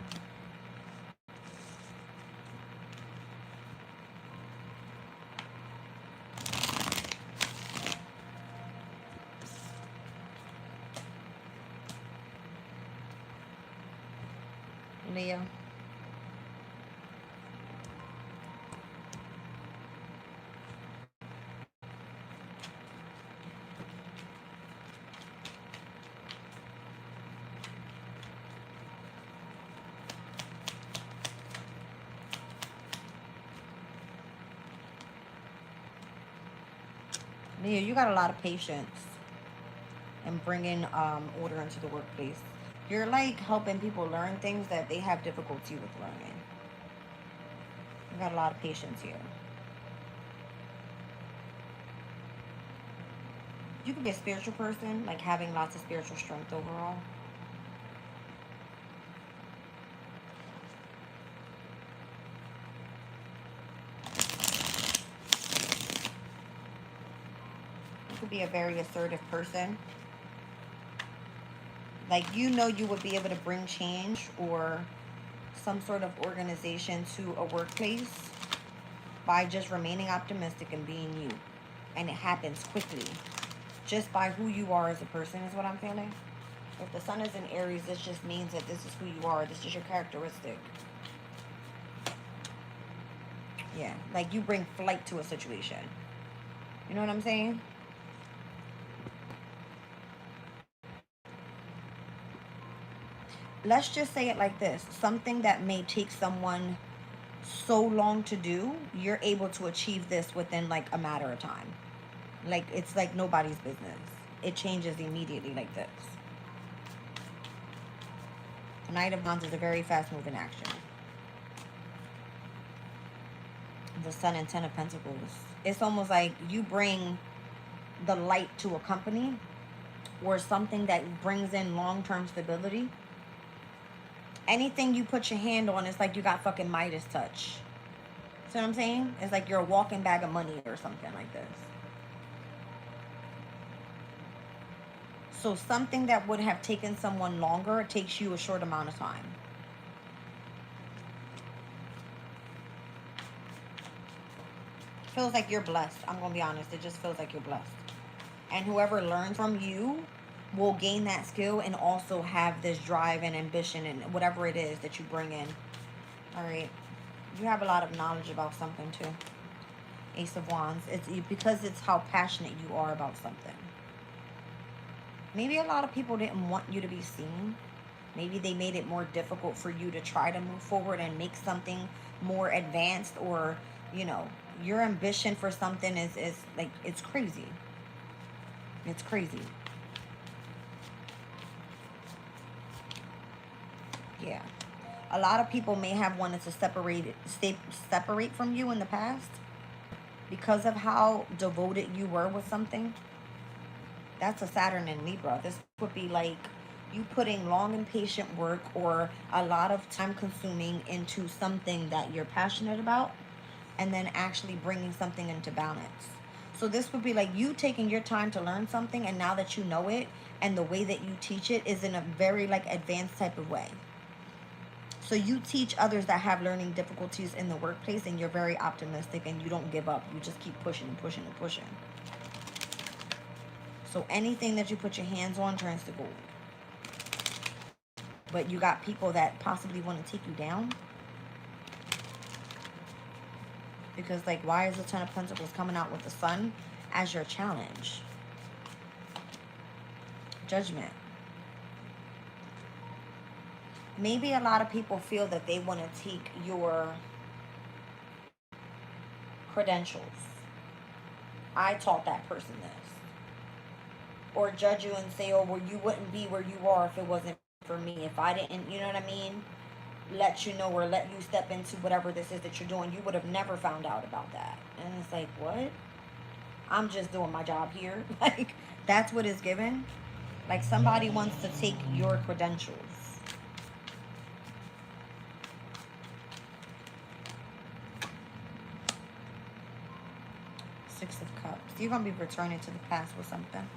Leo. Leo, you got a lot of patience in bringing order into the workplace. You're like helping people learn things that they have difficulty with learning. You got a lot of patience here. You could be a spiritual person, like having lots of spiritual strength overall. You could be a very assertive person. Like, you know, you would be able to bring change or some sort of organization to a workplace by just remaining optimistic and being you. And it happens quickly. Just by who you are as a person is what I'm feeling. If the sun is in Aries, this just means that this is who you are. This is your characteristic. Yeah, like you bring flight to a situation. You know what I'm saying? Let's just say it like this. Something that may take someone so long to do, you're able to achieve this within like a matter of time. Like, it's like nobody's business. It changes immediately like this. The Knight of Wands is a very fast-moving action. The Sun and Ten of Pentacles. It's almost like you bring the light to a company or something that brings in long-term stability. Anything you put your hand on, it's like you got fucking Midas touch. See what I'm saying? It's like you're a walking bag of money or something like this. So something that would have taken someone longer takes you a short amount of time. Feels like you're blessed. I'm going to be honest. It just feels like you're blessed. And whoever learns from you will gain that skill and also have this drive and ambition and whatever it is that you bring in. All right. You have a lot of knowledge about something too. Ace of Wands. It's because it's how passionate you are about something. Maybe a lot of people didn't want you to be seen. Maybe they made it more difficult for you to try to move forward and make something more advanced, or, you know, your ambition for something is like, it's crazy. It's crazy. Yeah. A lot of people may have wanted to separate from you in the past because of how devoted you were with something. That's a Saturn in Libra. This would be like you putting long and patient work or a lot of time consuming into something that you're passionate about and then actually bringing something into balance. So this would be like you taking your time to learn something, and now that you know it and the way that you teach it is in a very like advanced type of way. So you teach others that have learning difficulties in the workplace, and you're very optimistic and you don't give up. You just keep pushing and pushing and pushing. So anything that you put your hands on turns to gold. But you got people that possibly want to take you down. Because, like, why is the Ten of Pentacles coming out with the Sun as your challenge? Judgment. Maybe a lot of people feel that they want to take your credentials. I taught that person this. Or judge you and say, oh, well, you wouldn't be where you are if it wasn't for me. If I didn't, you know what I mean? let you know or let you step into whatever this is that you're doing, you would have never found out about that. And it's like, what? I'm just doing my job here. Like, that's what is given. Like, somebody wants to take your credentials. Six of Cups. You're going to be returning to the past with something.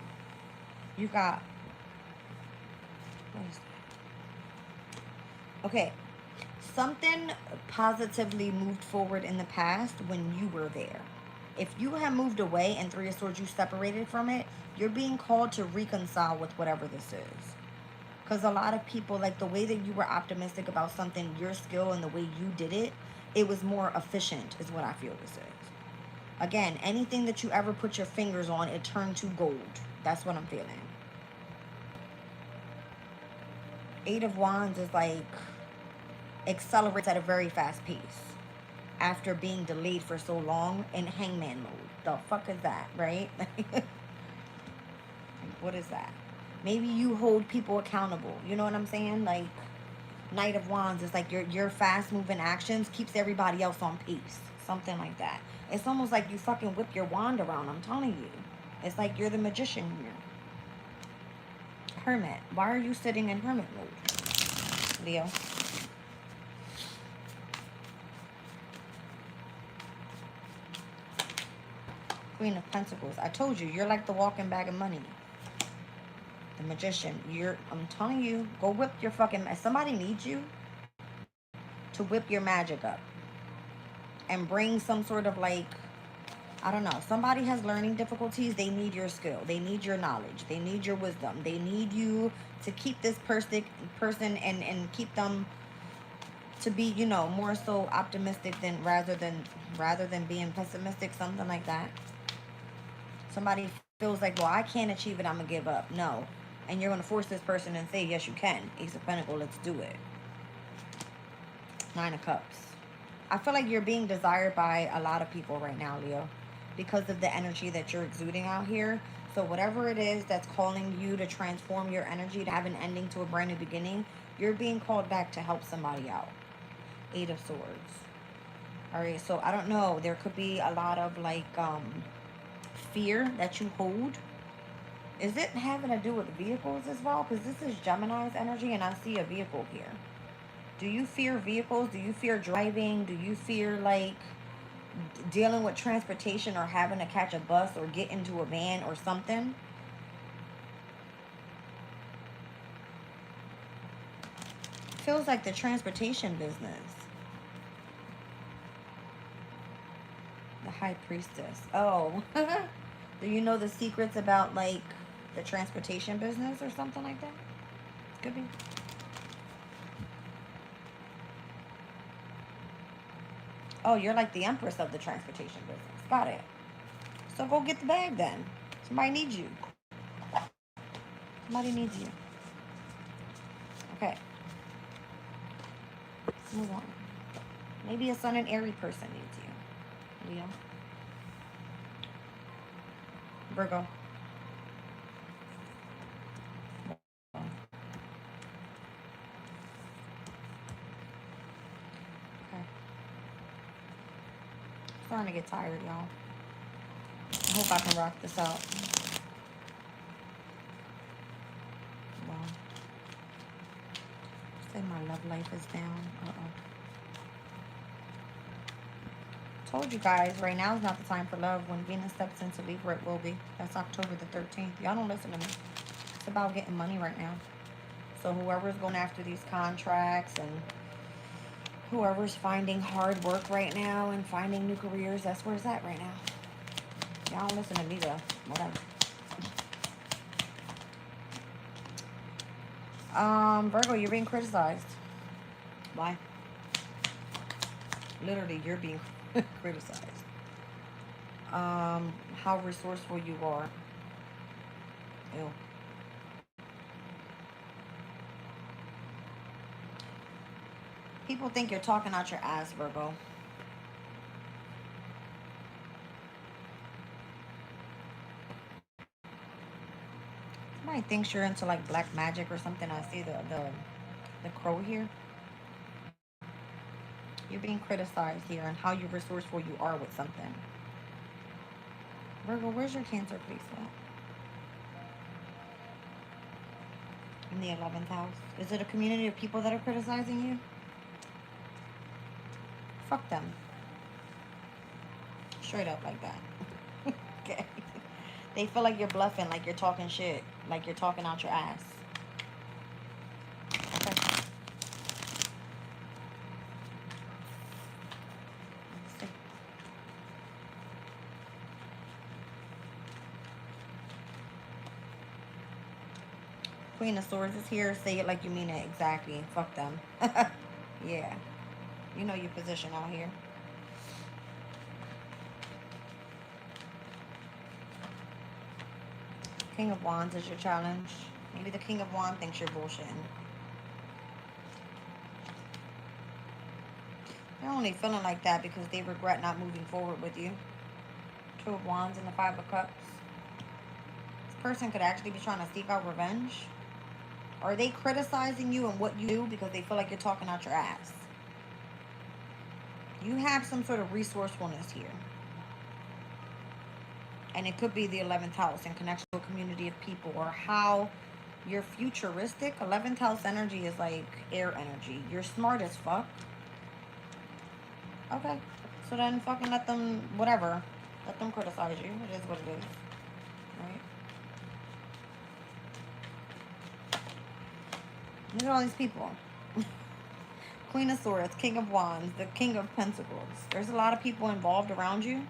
You got... What is that? Okay. Something positively moved forward in the past when you were there. If you have moved away and Three of Swords, you separated from it, you're being called to reconcile with whatever this is. Because a lot of people, like the way that you were optimistic about something, your skill and the way you did it, it was more efficient is what I feel this is. Again, anything that you ever put your fingers on, it turned to gold. That's what I'm feeling. Eight of Wands is like accelerates at a very fast pace after being delayed for so long in hangman mode. The fuck is that, right? What is that? Maybe you hold people accountable. You know what I'm saying? Like, Knight of Wands is like your fast moving actions keeps everybody else on pace. Something like that. It's almost like you fucking whip your wand around. I'm telling you. It's like you're the magician here. Hermit. Why are you sitting in hermit mode, Leo? Queen of Pentacles. I told you, you're like the walking bag of money. The magician. I'm telling you, go whip your fucking... Somebody needs you to whip your magic up. And bring some sort of like... I don't know. Somebody has learning difficulties. They need your skill. They need your knowledge. They need your wisdom. They need you to keep this person and keep them to be, you know, more so optimistic than rather than being pessimistic. Something like that. Somebody feels like, well, I can't achieve it, I'm going to give up. No. And you're going to force this person and say, yes, you can. Ace of Pentacles, let's do it. Nine of Cups. I feel like you're being desired by a lot of people right now, Leo, because of the energy that you're exuding out here. So whatever it is that's calling you to transform your energy, to have an ending to a brand new beginning, you're being called back to help somebody out. Eight of Swords. All right, so I don't know. There could be a lot of like... fear that you hold. Is it having to do with vehicles as well? Because this is Gemini's energy and I see a vehicle here. Do you fear vehicles? Do you fear driving? Do you fear like dealing with transportation or having to catch a bus or get into a van or something? Feels like the transportation business. The High Priestess. Oh. Do you know the secrets about, like, the transportation business or something like that? Could be. Oh, you're like the empress of the transportation business. Got it. So go get the bag then. Somebody needs you. Somebody needs you. Okay. Let's move on. Maybe a Sun and Aries person needs you. Leo. Virgo. Okay. Starting to get tired, y'all. I hope I can rock this out. Wow. Say my love life is down. Told you guys, right now is not the time for love. When Venus steps into Libra, it will be. That's October the 13th. Y'all don't listen to me. It's about getting money right now. So whoever's going after these contracts and whoever's finding hard work right now and finding new careers, that's where it's at right now. Y'all don't listen to me though. Whatever. Virgo, you're being criticized. Why? Literally, you're being criticized. How resourceful you are. Ew. People think you're talking out your ass, Virgo. Somebody thinks you're into like black magic or something. I see the crow here. You're being criticized here and how you resourceful you are with something. Virgo, where's your Cancer placement? In the 11th house. Is it a community of people that are criticizing you? Fuck them. Straight up like that. Okay. They feel like you're bluffing, like you're talking shit, like you're talking out your ass. Okay. Let's see. Queen of Swords is here. Say it like you mean it. Exactly. Fuck them. Yeah. You know your position out here. King of Wands is your challenge. Maybe the King of Wands thinks you're bullshitting. They're only feeling like that because they regret not moving forward with you. Two of Wands and the Five of Cups. This person could actually be trying to seek out revenge. Are they criticizing you and what you do because they feel like you're talking out your ass? You have some sort of resourcefulness here. And it could be the 11th house in connection to a community of people, or how you're futuristic. 11th house energy is like air energy. You're smart as fuck. Okay. So then fucking let them, whatever. Let them criticize you. It is what it is. Right? Look at all these people. Queen of Swords, King of Wands, the King of Pentacles. There's a lot of people involved around you.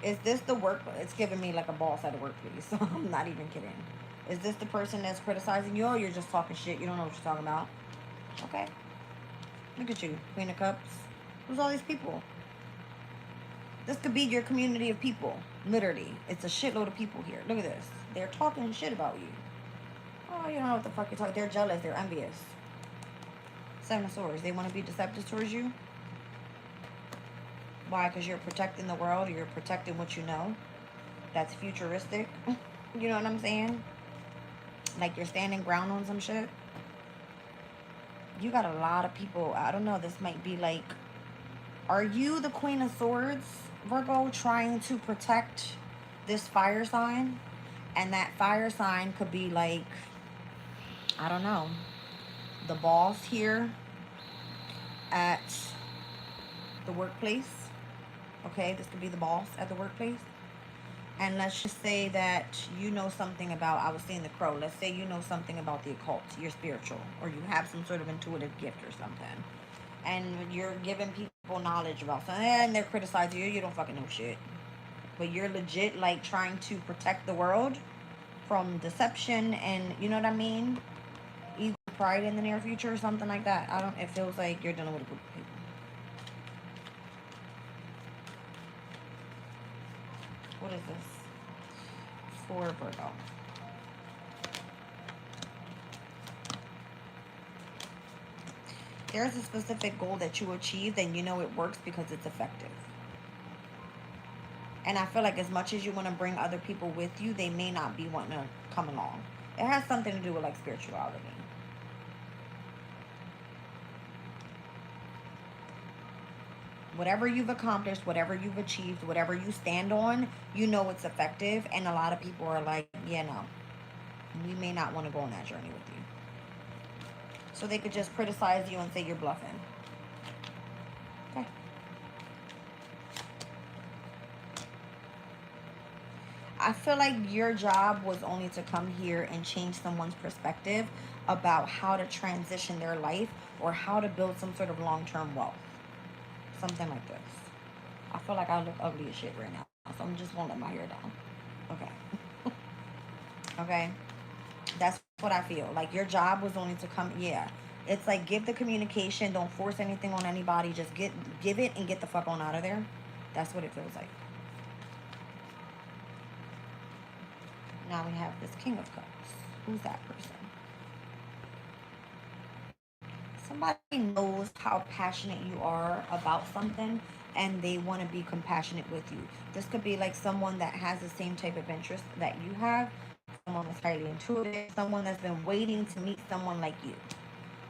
Is this the work? It's giving me like a boss at a workplace. So I'm not even kidding. Is this the person that's criticizing you, or you're just talking shit? You don't know what you're talking about. Okay. Look at you, Queen of Cups. Who's all these people? This could be your community of people. Literally. It's a shitload of people here. Look at this. They're talking shit about you. Oh, you don't know what the fuck you're talking. They're jealous. They're envious. Seven of Swords. They want to be deceptive towards you. Why? Because you're protecting the world, or you're protecting what you know. That's futuristic. You know what I'm saying? Like you're standing ground on some shit. You got a lot of people. I don't know. This might be like, are you the Queen of Swords, Virgo, trying to protect this fire sign? And that fire sign could be like, I don't know, the boss here at the workplace. Okay, this could be the boss at the workplace. And let's just say that you know something about, I was seeing the crow. Let's say you know something about the occult. You're spiritual, or you have some sort of intuitive gift or something. And you're giving people knowledge about something, and they're criticizing you. You don't fucking know shit. But you're legit like trying to protect the world from deception, and you know what I mean? Either pride in the near future or something like that. It feels like you're dealing with a group of people. What is this? For Virgo. There's a specific goal that you achieved, and you know it works because it's effective. And I feel like as much as you want to bring other people with you, they may not be wanting to come along. It has something to do with like spirituality. Whatever you've accomplished, whatever you've achieved, whatever you stand on, you know it's effective. And a lot of people are like, yeah, no, we may not want to go on that journey with you. So they could just criticize you and say you're bluffing. Okay. I feel like your job was only to come here and change someone's perspective about how to transition their life, or how to build some sort of long-term wealth. Something like this. I feel like I look ugly as shit right now, so I'm just gonna let my hair down. Okay. Okay. That's what I feel. Like your job was only to come. Yeah. It's like, give the communication. Don't force anything on anybody. Just give it and get the fuck on out of there. That's what it feels like. Now we have this King of Cups. Who's that person? Somebody knows how passionate you are about something, and they want to be compassionate with you. This could be like someone that has the same type of interest that you have. Someone that's highly intuitive. Someone that's been waiting to meet someone like you.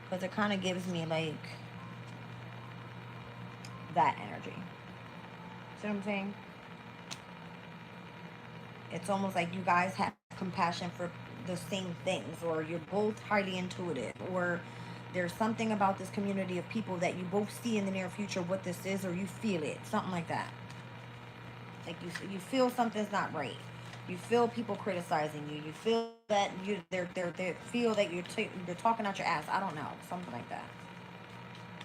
Because it kind of gives me like that energy. See what I'm saying? It's almost like you guys have compassion for the same things, or you're both highly intuitive, or there's something about this community of people that you both see in the near future what this is, or you feel it, something like that. Like you feel something's not right. You feel people criticizing you. You feel that they feel that you're talking out your ass. I don't know, something like that.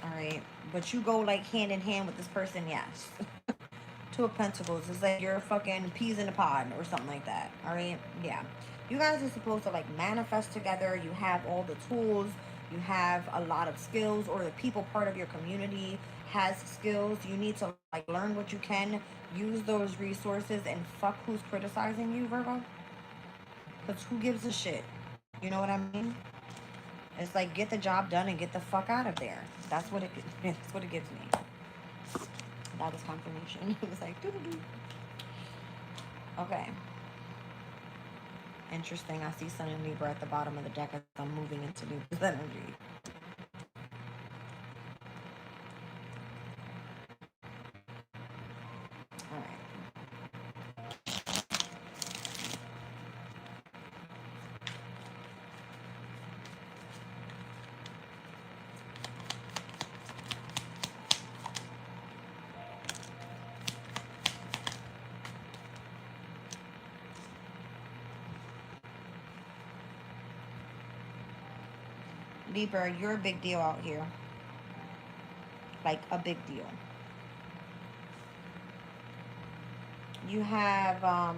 All right, but you go like hand in hand with this person, yes. Two of Pentacles. It's like you're fucking peas in a pod or something like that. All right, yeah. You guys are supposed to like manifest together. You have all the tools. You have a lot of skills, or the people part of your community has skills. You need to like learn what you can, use those resources, and fuck who's criticizing you, Virgo. Because who gives a shit? You know what I mean? It's like, get the job done and get the fuck out of there. That's what it gives me. That is confirmation. It was like, doo-doo-doo. Okay. Interesting. I see Sun and Libra at the bottom of the deck as I'm moving into Libra's energy. All right. Libra, you're a big deal out here. Like a big deal. You have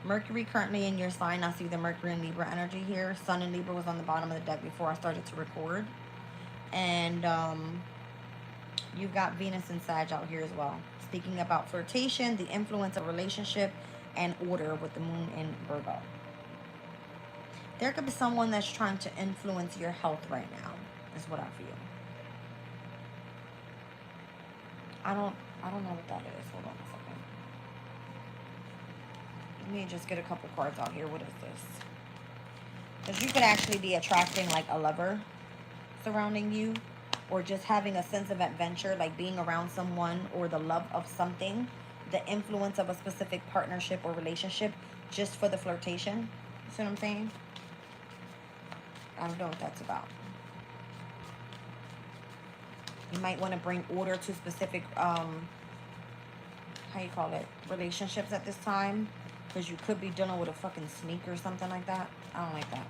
Mercury currently in your sign. I see the Mercury and Libra energy here. Sun and Libra was on the bottom of the deck before I started to record. And you've got Venus and Sag out here as well. Speaking about flirtation, the influence of relationship, and order with the moon in Virgo. There could be someone that's trying to influence your health right now, is what I feel. I don't know what that is. Hold on a second. Let me just get a couple cards out here. What is this? Because you could actually be attracting like a lover surrounding you, or just having a sense of adventure, like being around someone, or the love of something, the influence of a specific partnership or relationship, just for the flirtation. You see what I'm saying? I don't know what that's about. You might want to bring order to specific, how you call it, relationships at this time. Because you could be dealing with a fucking sneak or something like that. I don't like that.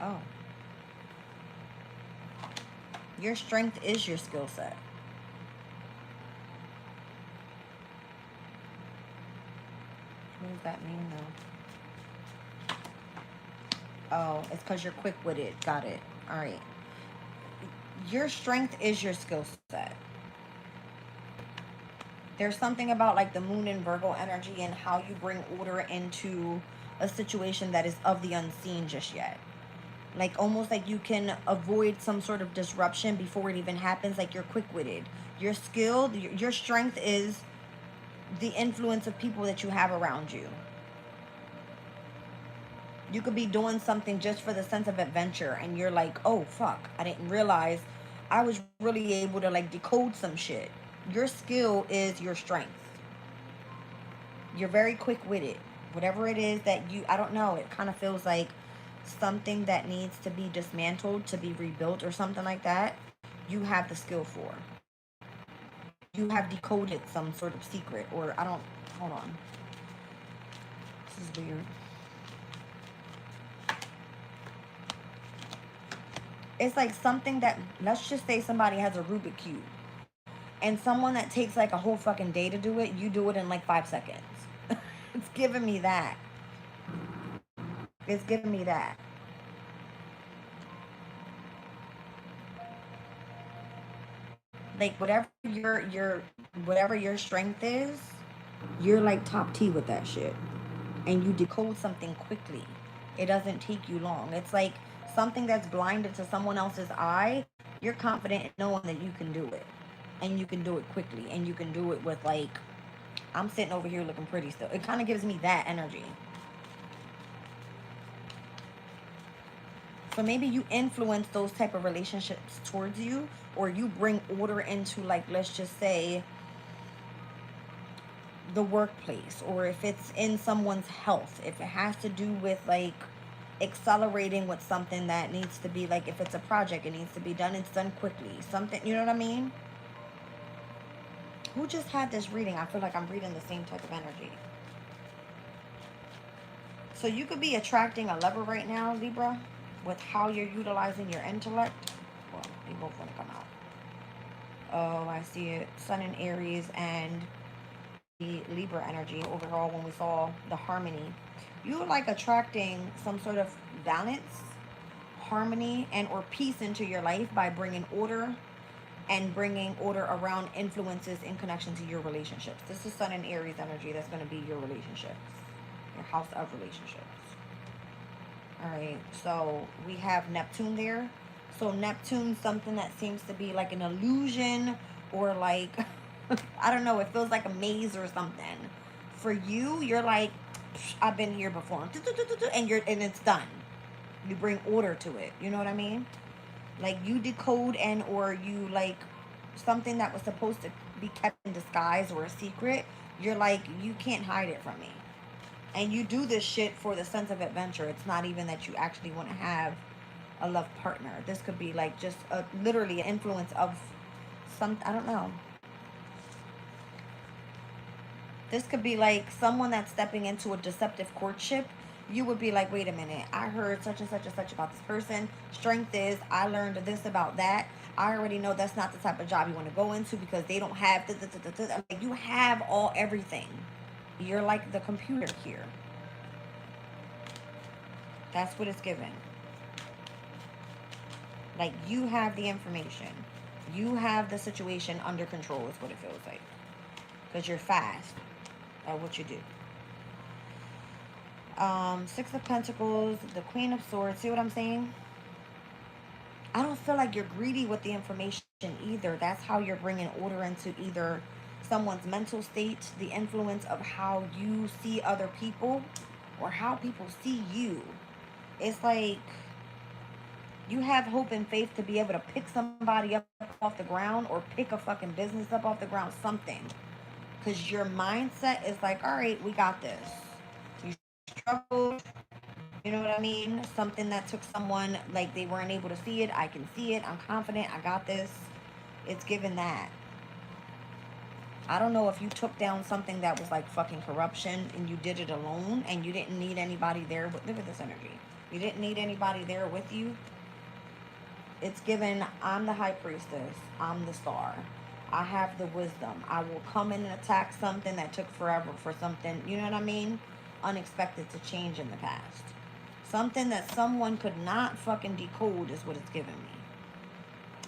Oh. Your strength is your skill set. What does that mean, though? Oh, it's because you're quick-witted. Got it. All right. Your strength is your skill set. There's something about like the moon in Virgo energy and how you bring order into a situation that is of the unseen just yet. Like almost like you can avoid some sort of disruption before it even happens. Like you're quick-witted. Your skill, your strength is the influence of people that you have around you. You could be doing something just for the sense of adventure, and you're like, oh fuck, I didn't realize I was really able to like decode some shit. Your skill is your strength. You're very quick-witted. Whatever it is that you, I don't know, it kind of feels like something that needs to be dismantled to be rebuilt or something like that. You have the skill for. You have decoded some sort of secret, or I don't, hold on. This is weird. It's like something that, let's just say somebody has a Rubik's Cube, and someone that takes like a whole fucking day to do it, you do it in like 5 seconds. It's giving me that. It's giving me that. Like whatever your strength is, you're like top T with that shit. And you decode something quickly. It doesn't take you long. It's like something that's blinded to someone else's eye. You're confident in knowing that you can do it. And you can do it quickly. And you can do it with like, I'm sitting over here looking pretty still. It kind of gives me that energy. So maybe you influence those type of relationships towards you, or you bring order into, like, let's just say, the workplace, or if it's in someone's health, if it has to do with like accelerating with something that needs to be, like, if it's a project, it needs to be done, it's done quickly, something, you know what I mean? Who just had this reading? I feel like I'm reading the same type of energy. So you could be attracting a lover right now, Libra, with how you're utilizing your intellect. Well, you both want to come out. Oh, I see it. Sun in Aries and the Libra energy overall when we saw the harmony. You're like attracting some sort of balance, harmony, and or peace into your life by bringing order and bringing order around influences in connection to your relationships. This is Sun and Aries energy. That's going to be your relationships, your house of relationships. All right, so we have Neptune there. So Neptune, something that seems to be like an illusion, or like I don't know, it feels like a maze or something. For you, you're like, I've been here before, and it's done. You bring order to it. You know what I mean? Like, you decode and or you, like, something that was supposed to be kept in disguise or a secret, you're like, you can't hide it from me. And you do this shit for the sense of adventure. It's not even that you actually want to have a love partner. This could be like just literally an influence of some, I don't know. This could be like someone that's stepping into a deceptive courtship. You would be like, wait a minute, I heard such and such and such about this person. Strength is, I learned this about that. I already know that's not the type of job you want to go into because they don't have like, you have everything. You're like the computer here. That's what it's given. Like, you have the information. You have the situation under control is what it feels like. Because you're fast at what you do. Six of Pentacles, the Queen of Swords. See what I'm saying? I don't feel like you're greedy with the information either. That's how you're bringing order into either someone's mental state, the influence of how you see other people, or how people see you. It's like you have hope and faith to be able to pick somebody up off the ground, or pick a fucking business up off the ground, something. Because your mindset is like, all right, we got this. You struggled, you know what I mean? Something that took someone, like, they weren't able to see it. I can see it. I'm confident. I got this. It's given that. I don't know if you took down something that was like fucking corruption and you did it alone and you didn't need anybody there. But look at this energy. You didn't need anybody there with you. It's given, I'm the high priestess. I'm the star. I have the wisdom. I will come in and attack something that took forever for something, you know what I mean? Unexpected to change in the past. Something that someone could not fucking decode is what it's given me.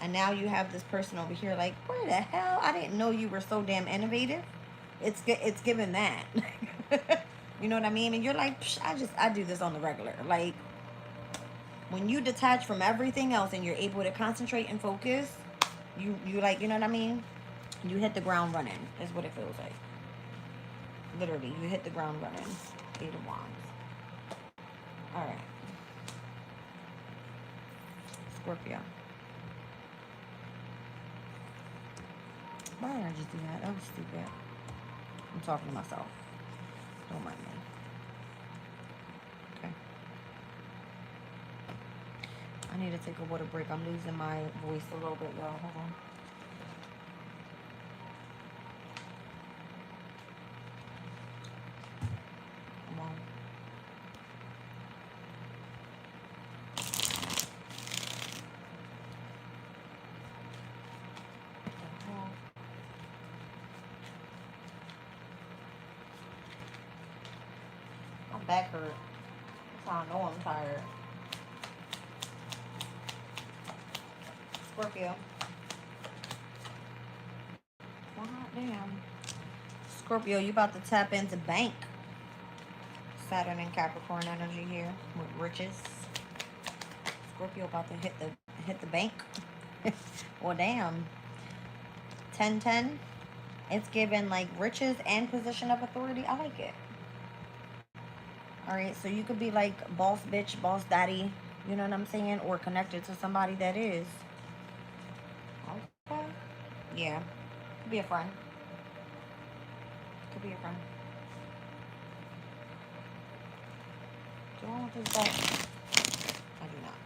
And now you have this person over here like, where the hell? I didn't know you were so damn innovative. It's given that. You know what I mean? And you're like, I do this on the regular. Like, when you detach from everything else and you're able to concentrate and focus, you like, you know what I mean? You hit the ground running is what it feels like. Literally, you hit the ground running. 8 of Wands. All right. Scorpio. Why did I just do that? That was stupid. I'm talking to myself. Don't mind me. Okay. I need to take a water break. I'm losing my voice a little bit, y'all. Hold on. Come on. My back hurt. That's how I know I'm tired. Scorpio. God damn. Scorpio, you about to tap into bank. Saturn and Capricorn energy here with riches. Scorpio about to hit the bank. Well, damn. 10-10. It's given like riches and position of authority. I like it. All right, so you could be like boss bitch, boss daddy. You know what I'm saying? Or connected to somebody that is. Okay. Yeah. Could be a friend. Could be a friend. Do I want this back? I do not.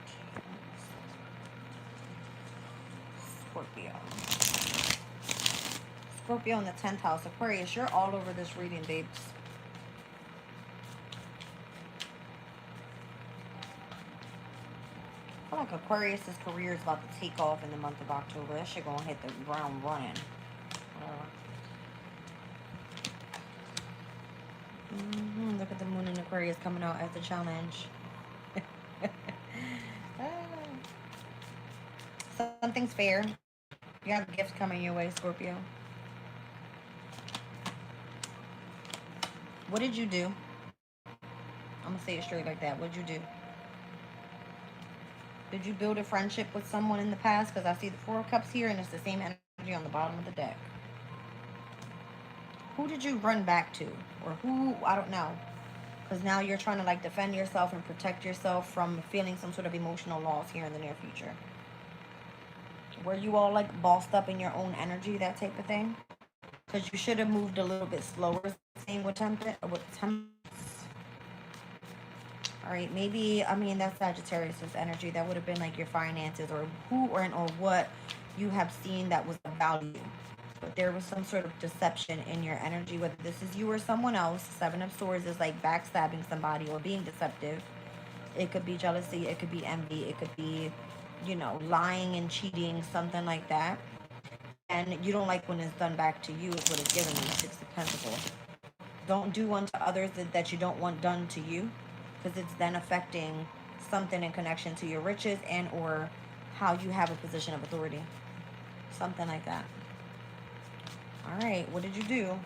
Scorpio. Scorpio in the 10th house. Aquarius, you're all over this reading, babes. I feel like Aquarius' career is about to take off in the month of October. That shit gonna hit the ground running. Look at the moon in Aquarius coming out as a challenge. Something's fair. You have gifts coming your way, Scorpio. What did you do? I'm gonna say it straight like that. What did you do? Did you build a friendship with someone in the past? Because I see the Four of Cups here, and it's the same energy on the bottom of the deck. Who did you run back to? Or who? I don't know. Because now you're trying to like defend yourself and protect yourself from feeling some sort of emotional loss here in the near future. Were you all like bossed up in your own energy, that type of thing? Because you should have moved a little bit slower. Same with Tempest. All right, maybe, I mean, that's Sagittarius' energy. That would have been like your finances or who or what you have seen that was of value. But there was some sort of deception in your energy, whether this is you or someone else. Seven of Swords is like backstabbing somebody or being deceptive. It could be jealousy. It could be envy. It could be, you know, lying and cheating, something like that. And you don't like when it's done back to you is what it's giving you. Six of Pentacles. Don't do unto others that you don't want done to you, because it's then affecting something in connection to your riches and or how you have a position of authority. Something like that. All right, what did you do?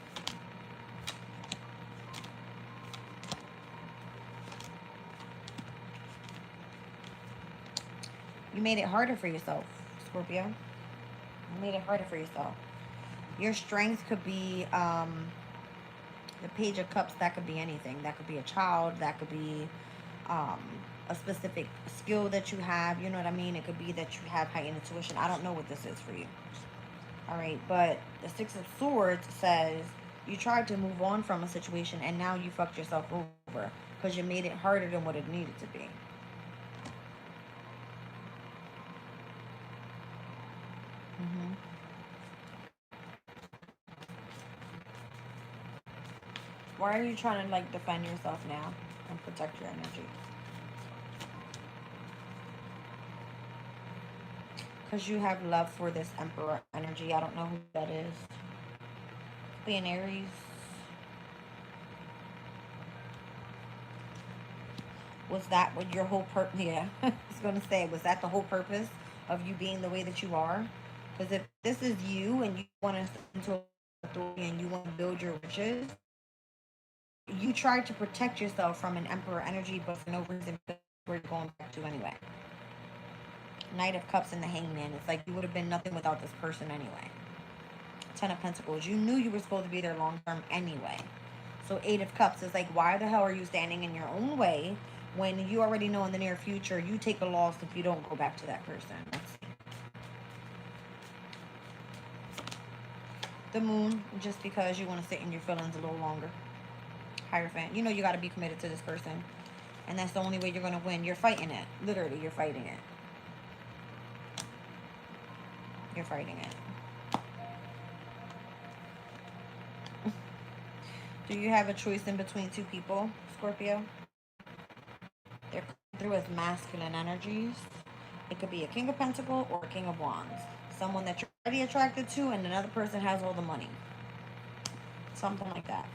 You made it harder for yourself, Scorpio. You made it harder for yourself. Your strength could be the Page of Cups. That could be anything. That could be a child. That could be a specific skill that you have. You know what I mean? It could be that you have heightened intuition. I don't know what this is for you. All right, but the Six of Swords says you tried to move on from a situation and now you fucked yourself over because you made it harder than what it needed to be. Why are you trying to like defend yourself now and protect your energy? Because you have love for this Emperor energy. I don't know who that is. Could be an Aries. Was that what your whole purpose? Yeah, I was going to say, was that the whole purpose of you being the way that you are? Because if this is you and you want to step into authority and you want to build your riches, you tried to protect yourself from an Emperor energy, but for no reason, where you're going back to anyway. Knight of Cups and the Hangman. It's like you would have been nothing without this person anyway. Ten of Pentacles. You knew you were supposed to be there long term anyway. So Eight of Cups is like, why the hell are you standing in your own way when you already know in the near future you take a loss if you don't go back to that person? The Moon, just because you want to sit in your feelings a little longer. Hierophant. You know you got to be committed to this person. And that's the only way you're going to win. You're fighting it. Literally, you're fighting it. You're fighting it. Do you have a choice in between two people, Scorpio? They're coming through as masculine energies. It could be a King of Pentacles or a King of Wands. Someone that you're already attracted to and another person has all the money. Something like that.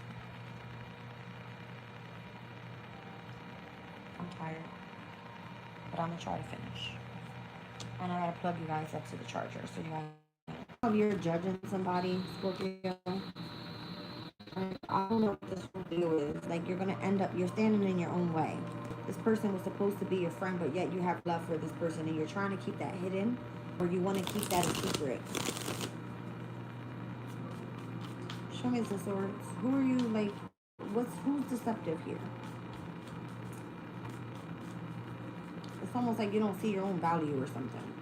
I'm tired. But I'm going to try to finish. And I got to plug you guys up to the charger. So you guys, you're judging somebody, Scorpio. I don't know what this whole deal is. Like, you're going to end up, you're standing in your own way. This person was supposed to be your friend, but yet you have love for this person and you're trying to keep that hidden, or you want to keep that a secret. Show me the Swords. Who are you, like, who's deceptive here? The It's almost like you don't see your own value or something.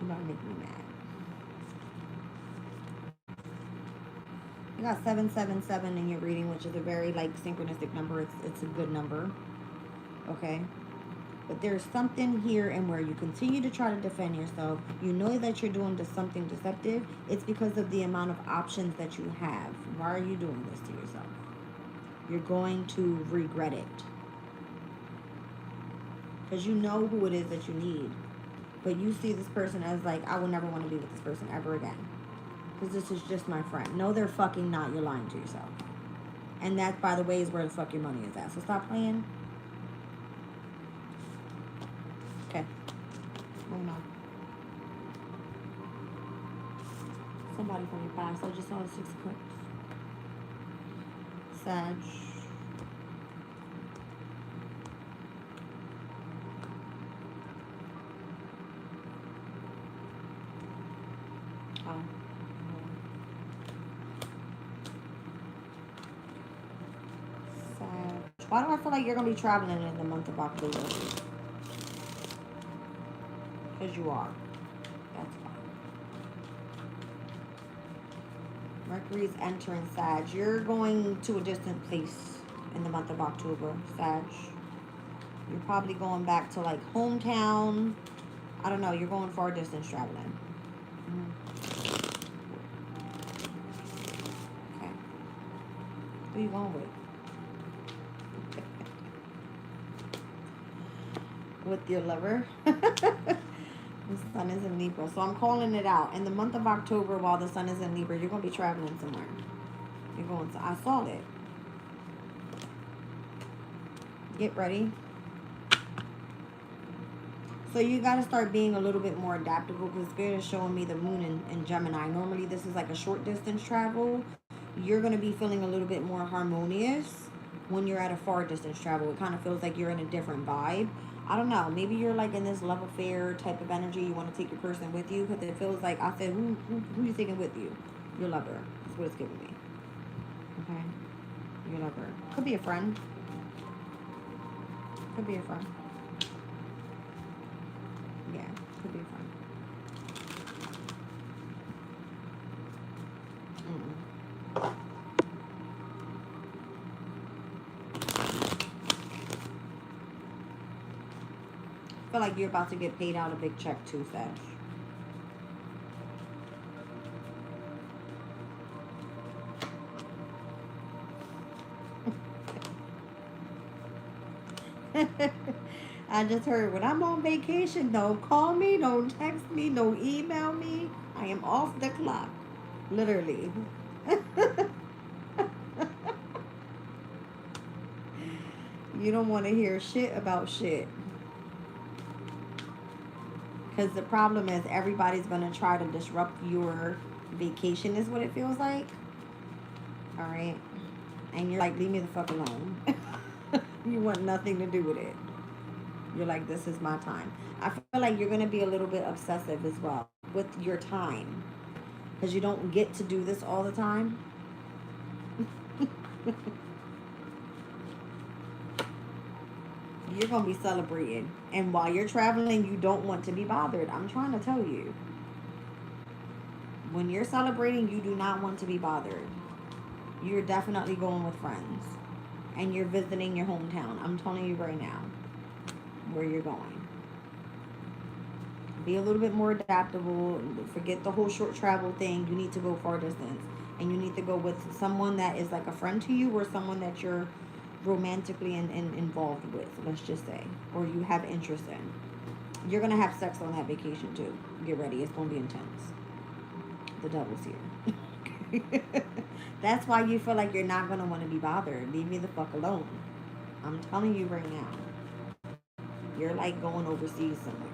You're about to make me mad. You got 777 in your reading, which is a very like synchronistic number. It's a good number. Okay. But there's something here and where you continue to try to defend yourself. You know that you're doing something deceptive. It's because of the amount of options that you have. Why are you doing this to yourself? You're going to regret it. Because you know who it is that you need. But you see this person as like, I will never want to be with this person ever again. Because this is just my friend. No, they're fucking not. You're lying to yourself. And that, by the way, is where the fuck your money is at. So stop playing. Okay. Moving on. Somebody from your past. I just saw the 6 of Cups. Sag. Oh. Sag. Why do I feel like you're going to be traveling in the month of October? Because you are. That's fine. Mercury's entering Sag. You're going to a distant place in the month of October, Sag. You're probably going back to like hometown. I don't know. You're going far distance traveling. Okay. Who are you going with? With your lover? The sun is in Libra. So I'm calling it out. In the month of October, while the sun is in Libra, you're going to be traveling somewhere. You're going to... I saw it. Get ready. So you got to start being a little bit more adaptable, because Spirit is showing me the moon in Gemini. Normally, this is like a short distance travel. You're going to be feeling a little bit more harmonious when you're at a far distance travel. It kind of feels like you're in a different vibe. I don't know. Maybe you're like in this love affair type of energy. You want to take your person with you, because it feels like, I said, who you taking with you? Your lover. That's what it's giving me. Okay? Your lover. Could be a friend. Could be a friend. Yeah, could be a friend. I feel like you're about to get paid out a big check too, Sag. I just heard, when I'm on vacation, don't call me, don't text me, don't email me. I am off the clock. Literally. You don't want to hear shit about shit. Because the problem is everybody's going to try to disrupt your vacation, is what it feels like. All right? And you're like, leave me the fuck alone. You want nothing to do with it. You're like, this is my time. I feel like you're going to be a little bit obsessive as well with your time. Because you don't get to do this all the time. You're going to be celebrating. And while you're traveling, you don't want to be bothered. I'm trying to tell you. When you're celebrating, you do not want to be bothered. You're definitely going with friends. And you're visiting your hometown. I'm telling you right now where you're going. Be a little bit more adaptable. Forget the whole short travel thing. You need to go far distance. And you need to go with someone that is like a friend to you, or someone that you're romantically involved with, let's just say, or you have interest in. You're gonna have sex on that vacation too. Get ready, it's gonna be intense. The devil's here. That's why you feel like you're not gonna want to be bothered. Leave me the fuck alone. I'm telling you right now. You're like going overseas somewhere.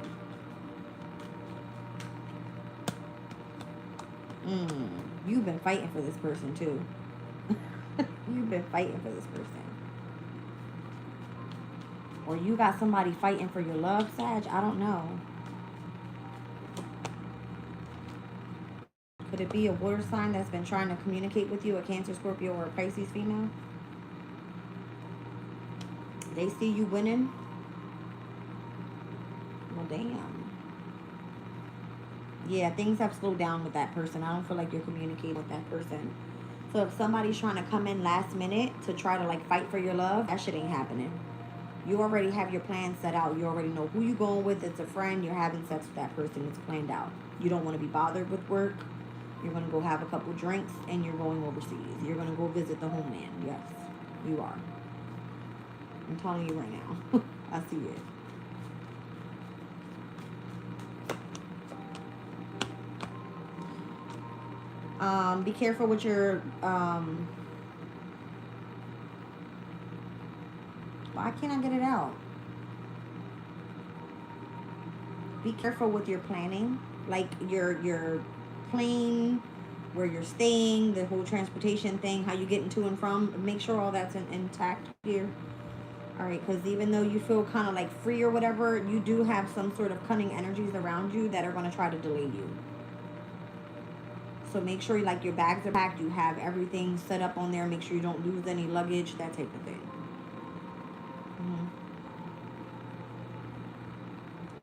You've been fighting for this person too. You've been fighting for this person. Or you got somebody fighting for your love, Sag? I don't know. Could it be a water sign that's been trying to communicate with you, a Cancer, Scorpio, or a Pisces female? They see you winning. Well, damn. Yeah, things have slowed down with that person. I don't feel like you're communicating with that person. So if somebody's trying to come in last minute to try to like fight for your love, that shit ain't happening. You already have your plan set out. You already know who you're going with. It's a friend. You're having sex with that person. It's planned out. You don't want to be bothered with work. You're going to go have a couple drinks and you're going overseas. You're going to go visit the homeland. Yes, you are. I'm telling you right now. I see it. Be careful with your, why can't I get it out? Be careful with your planning, like your plane, where you're staying, the whole transportation thing, how you getting to and from. Make sure all that's intact here. All right, because even though you feel kind of like free or whatever, you do have some sort of cunning energies around you that are going to try to delay you. So make sure like your bags are packed, you have everything set up on there, make sure you don't lose any luggage, that type of thing.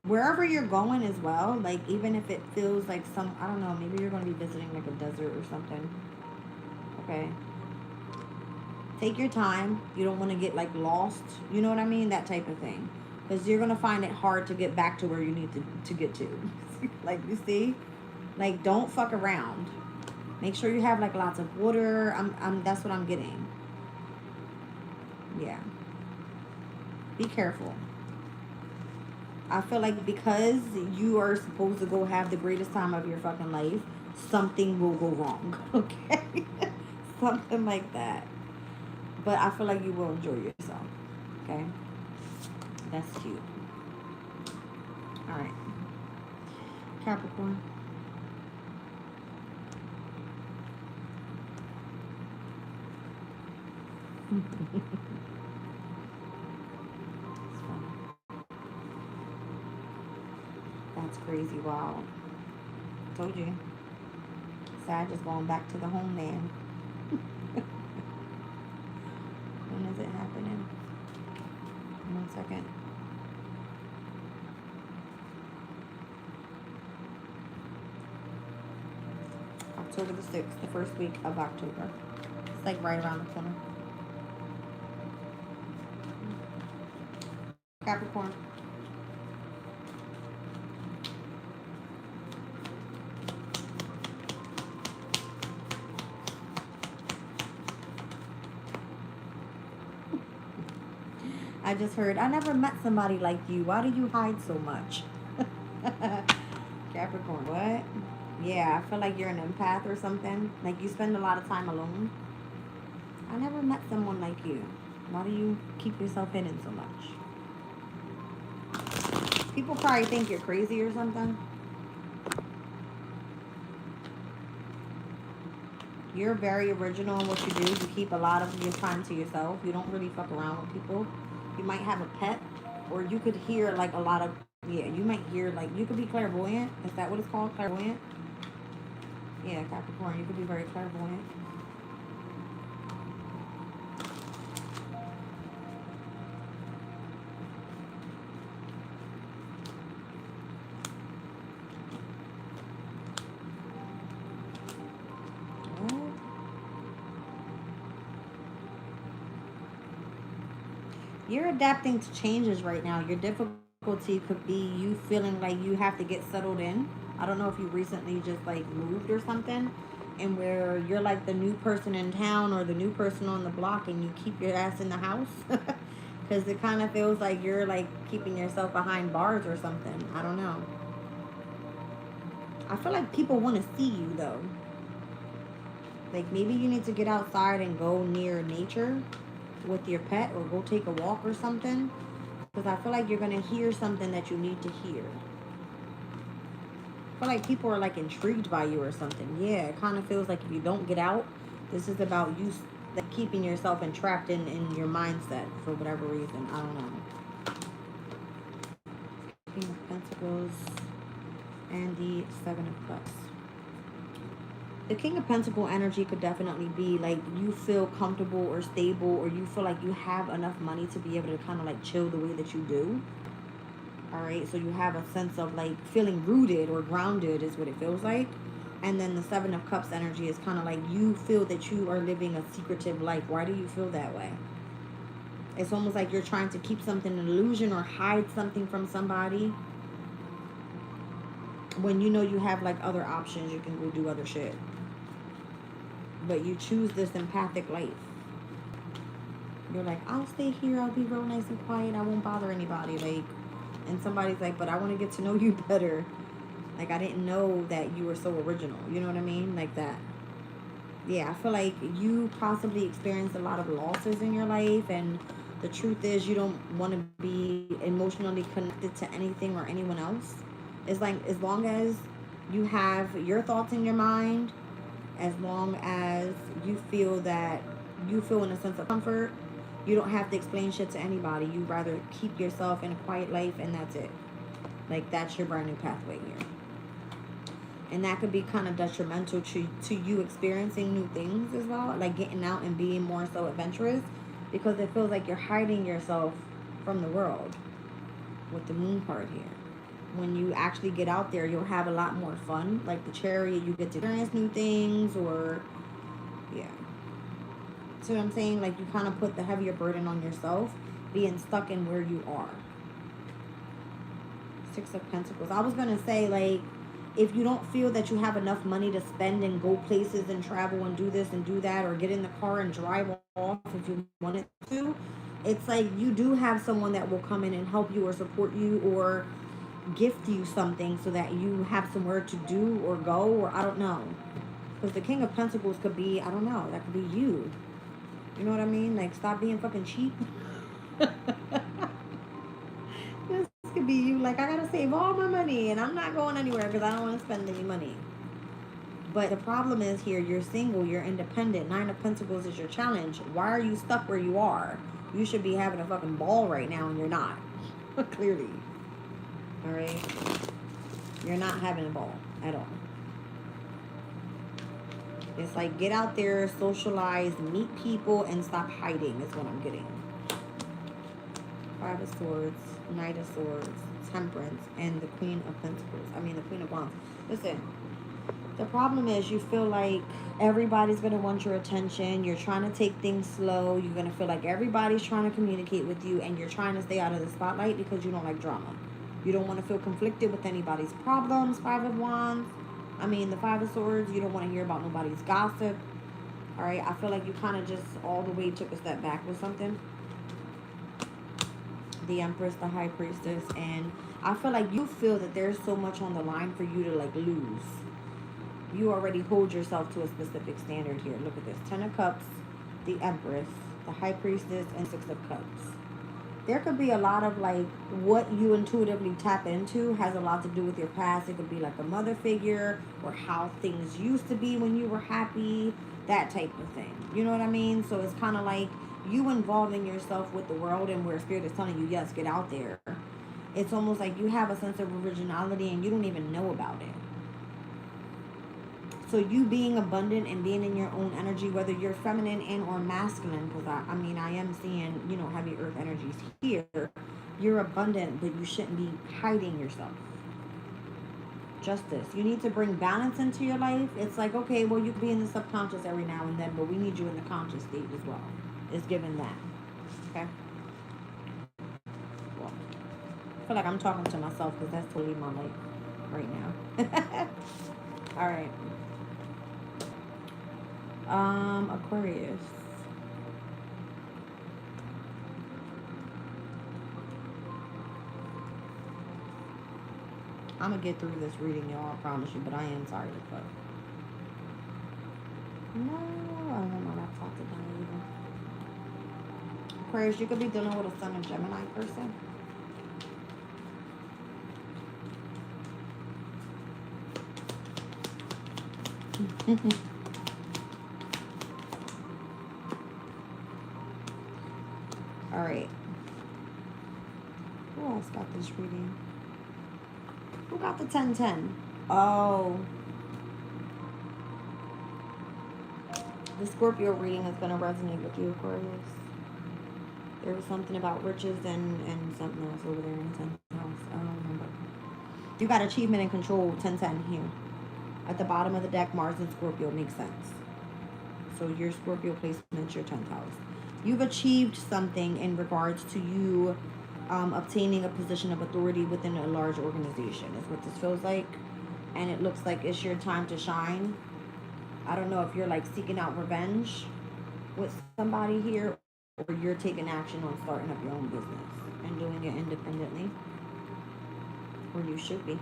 Wherever you're going as well, like even if it feels like some, I don't know, maybe you're going to be visiting like a desert or something. Okay. Take your time. You don't want to get like lost. You know what I mean? That type of thing. Because you're going to find it hard to get back to where you need to get to. Like, you see? Like, don't fuck around. Make sure you have like lots of water. That's what I'm getting. Yeah. Be careful. I feel like because you are supposed to go have the greatest time of your fucking life, something will go wrong. Okay? Something like that. But I feel like you will enjoy yourself. Okay? That's cute. Alright. Capricorn. That's crazy. Wow. Told you. Sag is going back to the homeland. When is it happening? 1 second. October the 6th, the first week of October. It's like right around the corner. Capricorn. I just heard, I never met somebody like you. Why do you hide so much? Capricorn, what? Yeah, I feel like you're an empath or something. Like you spend a lot of time alone. I never met someone like you. Why do you keep yourself hidden so much? People probably think you're crazy or something. You're very original in what you do. You keep a lot of your time to yourself. You don't really fuck around with people. You might have a pet, or you could hear like a lot of, yeah, you might hear like, you could be clairvoyant. Is that what it's called? Clairvoyant? Yeah, Capricorn, you could be very clairvoyant. You're adapting to changes right now. Your difficulty could be you feeling like you have to get settled in. I don't know if you recently just like moved or something, and where you're like the new person in town or the new person on the block and you keep your ass in the house. Because it kind of feels like you're like keeping yourself behind bars or something. I don't know. I feel like people want to see you though. Like maybe you need to get outside and go near nature with your pet, or go take a walk or something, because I feel like you're gonna hear something that you need to hear. I feel like people are like intrigued by you or something. Yeah, it kind of feels like if you don't get out, this is about you like keeping yourself entrapped in your mindset for whatever reason. I don't know. King of Pentacles and the Seven of Cups. The King of Pentacles energy could definitely be like you feel comfortable or stable, or you feel like you have enough money to be able to kind of like chill the way that you do. All right, so you have a sense of like feeling rooted or grounded is what it feels like. And then the Seven of Cups energy is kind of like you feel that you are living a secretive life. Why do you feel that way? It's almost like you're trying to keep something an illusion or hide something from somebody, when you know you have like other options. You can go do other shit, but you choose this empathic life. You're like, I'll stay here, I'll be real nice and quiet, I won't bother anybody. Like, and somebody's like, but I want to get to know you better. Like, I didn't know that you were so original. You know what I mean? Like that. Yeah, I feel like you possibly experienced a lot of losses in your life, and the truth is you don't want to be emotionally connected to anything or anyone else. It's like, as long as you have your thoughts in your mind, as long as you feel that you feel in a sense of comfort, you don't have to explain shit to anybody. You rather keep yourself in a quiet life, and that's it. Like, that's your brand new pathway here. And that could be kind of detrimental to you experiencing new things as well, like getting out and being more so adventurous, because it feels like you're hiding yourself from the world with the moon card here. When you actually get out there, you'll have a lot more fun. Like the Chariot, you get to experience new things, or yeah. See what I'm saying? Like, you kind of put the heavier burden on yourself, being stuck in where you are. Six of Pentacles. I was going to say, like, if you don't feel that you have enough money to spend and go places and travel and do this and do that, or get in the car and drive off if you wanted to, it's like you do have someone that will come in and help you or support you or gift you something so that you have somewhere to do or go, or I don't know. Because the King of Pentacles could be, I don't know, that could be you. You know what I mean? Like, stop being fucking cheap. This could be you. Like, I gotta save all my money and I'm not going anywhere because I don't want to spend any money. But the problem is here, you're single, you're independent. Nine of Pentacles is your challenge. Why are you stuck where you are? You should be having a fucking ball right now and you're not. Clearly. Alright? You're not having a ball at all. It's like, get out there, socialize, meet people, and stop hiding is what I'm getting. Five of Swords, Knight of Swords, Temperance, and the Queen of Pentacles. I mean, the Queen of Wands. Listen, the problem is you feel like everybody's going to want your attention. You're trying to take things slow. You're going to feel like everybody's trying to communicate with you, and you're trying to stay out of the spotlight because you don't like drama. You don't want to feel conflicted with anybody's problems. Five of Wands. I mean, the Five of Swords, you don't want to hear about nobody's gossip. All right, I feel like you kind of just all the way took a step back with something. The Empress, the High Priestess, and I feel like you feel that there's so much on the line for you to like lose. You already hold yourself to a specific standard here. Look at this. 10 of Cups, the Empress, the High Priestess, and 6 of Cups. There could be a lot of like what you intuitively tap into has a lot to do with your past. It could be like a mother figure or how things used to be when you were happy, that type of thing. You know what I mean? So it's kind of like you involving yourself with the world, and where Spirit is telling you, yes, get out there. It's almost like you have a sense of originality and you don't even know about it. So you being abundant and being in your own energy, whether you're feminine and or masculine, because I mean, I am seeing, you know, heavy earth energies here. You're abundant, but you shouldn't be hiding yourself. Justice. You need to bring balance into your life. It's like, okay, well, you can be in the subconscious every now and then, but we need you in the conscious state as well. It's given that. Okay? Well, I feel like I'm talking to myself because that's totally my life right now. All right. Aquarius. I'm gonna get through this reading, y'all, I promise you, but I am sorry to fuck. No, I don't know my laptop to die either. Aquarius, you could be dealing with a Sun and Gemini person. All right. Who else got this reading? Who got the 10-10? Oh. The Scorpio reading is going to resonate with you, Aquarius. There was something about riches and something else over there in the 10th house. I don't remember. You got achievement and control, 1010 here. At the bottom of the deck, Mars and Scorpio makes sense. So your Scorpio placement is your 10th house. You've achieved something in regards to you obtaining a position of authority within a large organization is what this feels like. And it looks like it's your time to shine. I don't know if you're like seeking out revenge with somebody here, or you're taking action on starting up your own business and doing it independently. Or you should be.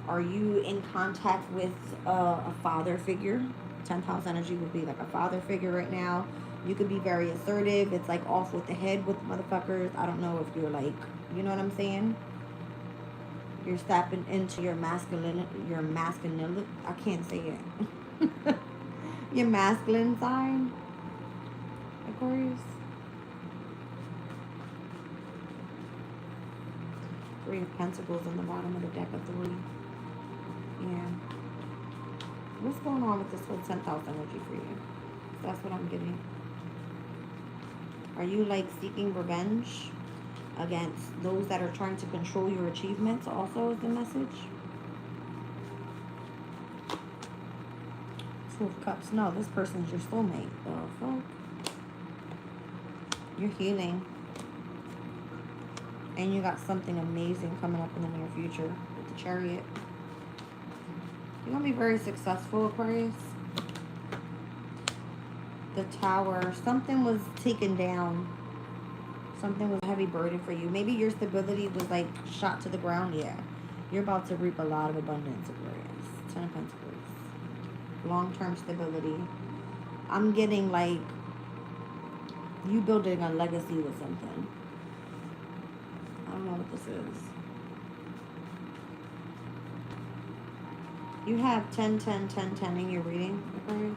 Are you in contact with a father figure? 10th house energy would be like a father figure right now. You could be very assertive. It's like off with the head with motherfuckers. I don't know if you're like, you know what I'm saying? You're stepping into your masculine, I can't say it. Your masculine side, Aquarius. 3 of Pentacles on the bottom of the deck of 3. Yeah. What's going on with this whole 10th house energy for you? That's what I'm getting. Are you like seeking revenge against those that are trying to control your achievements also is the message? 2 of Cups. No, this person's your soulmate. The fuck? You're healing. And you got something amazing coming up in the near future with the Chariot. You're going to be very successful, Aquarius. The Tower. Something was taken down. Something was a heavy burden for you. Maybe your stability was like shot to the ground. Yeah. You're about to reap a lot of abundance, Aquarius. 10 of Pentacles. Long-term stability. I'm getting like you building a legacy with something. I don't know what this is. You have 10, 10, 10, 10 in your reading, Aquarius.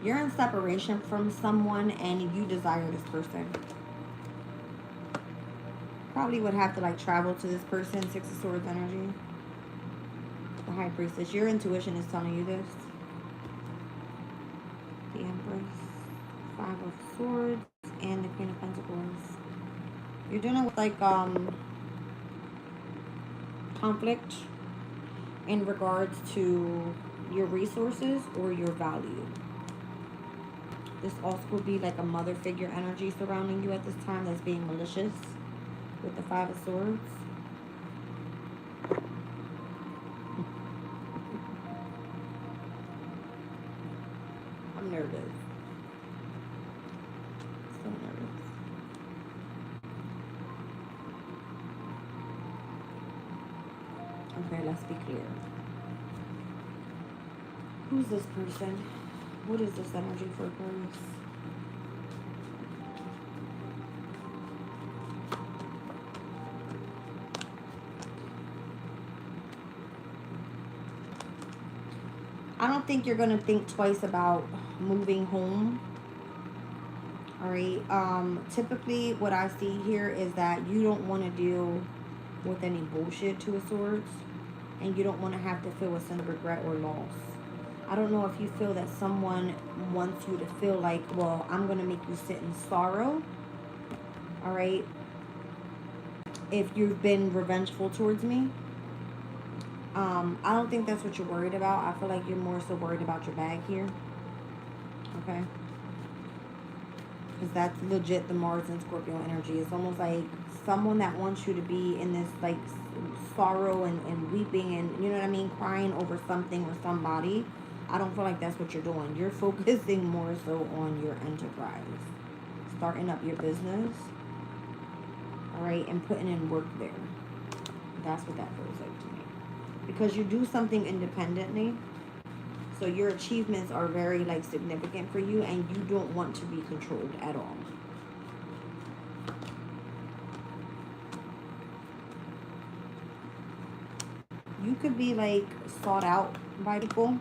You're in separation from someone and you desire this person. Probably would have to like travel to this person. 6 of Swords energy. The High Priestess. Your intuition is telling you this. The Empress. 5 of Swords. And the Queen of Pentacles. You're dealing with like conflict in regards to your resources or your value. This also could be like a mother figure energy surrounding you at this time that's being malicious with the 5 of Swords. I'm nervous. So nervous. Okay, let's be clear. Who's this person? What is this energy for Aquarius? I don't think you're going to think twice about moving home. All right. Typically, what I see here is that you don't want to deal with any bullshit, 2 of Swords. And you don't want to have to feel a sense of regret or loss. I don't know if you feel that someone wants you to feel like, well, I'm going to make you sit in sorrow. All right. If you've been revengeful towards me. I don't think that's what you're worried about. I feel like you're more so worried about your bag here. Okay. Because that's legit the Mars and Scorpio energy. It's almost like someone that wants you to be in this like sorrow and weeping and, you know what I mean, crying over something or somebody. I don't feel like that's what you're doing. You're focusing more so on your enterprise. Starting up your business. All right. And putting in work there. That's what that feels like to me. Because you do something independently. So your achievements are very like significant for you. And you don't want to be controlled at all. You could be like sought out by people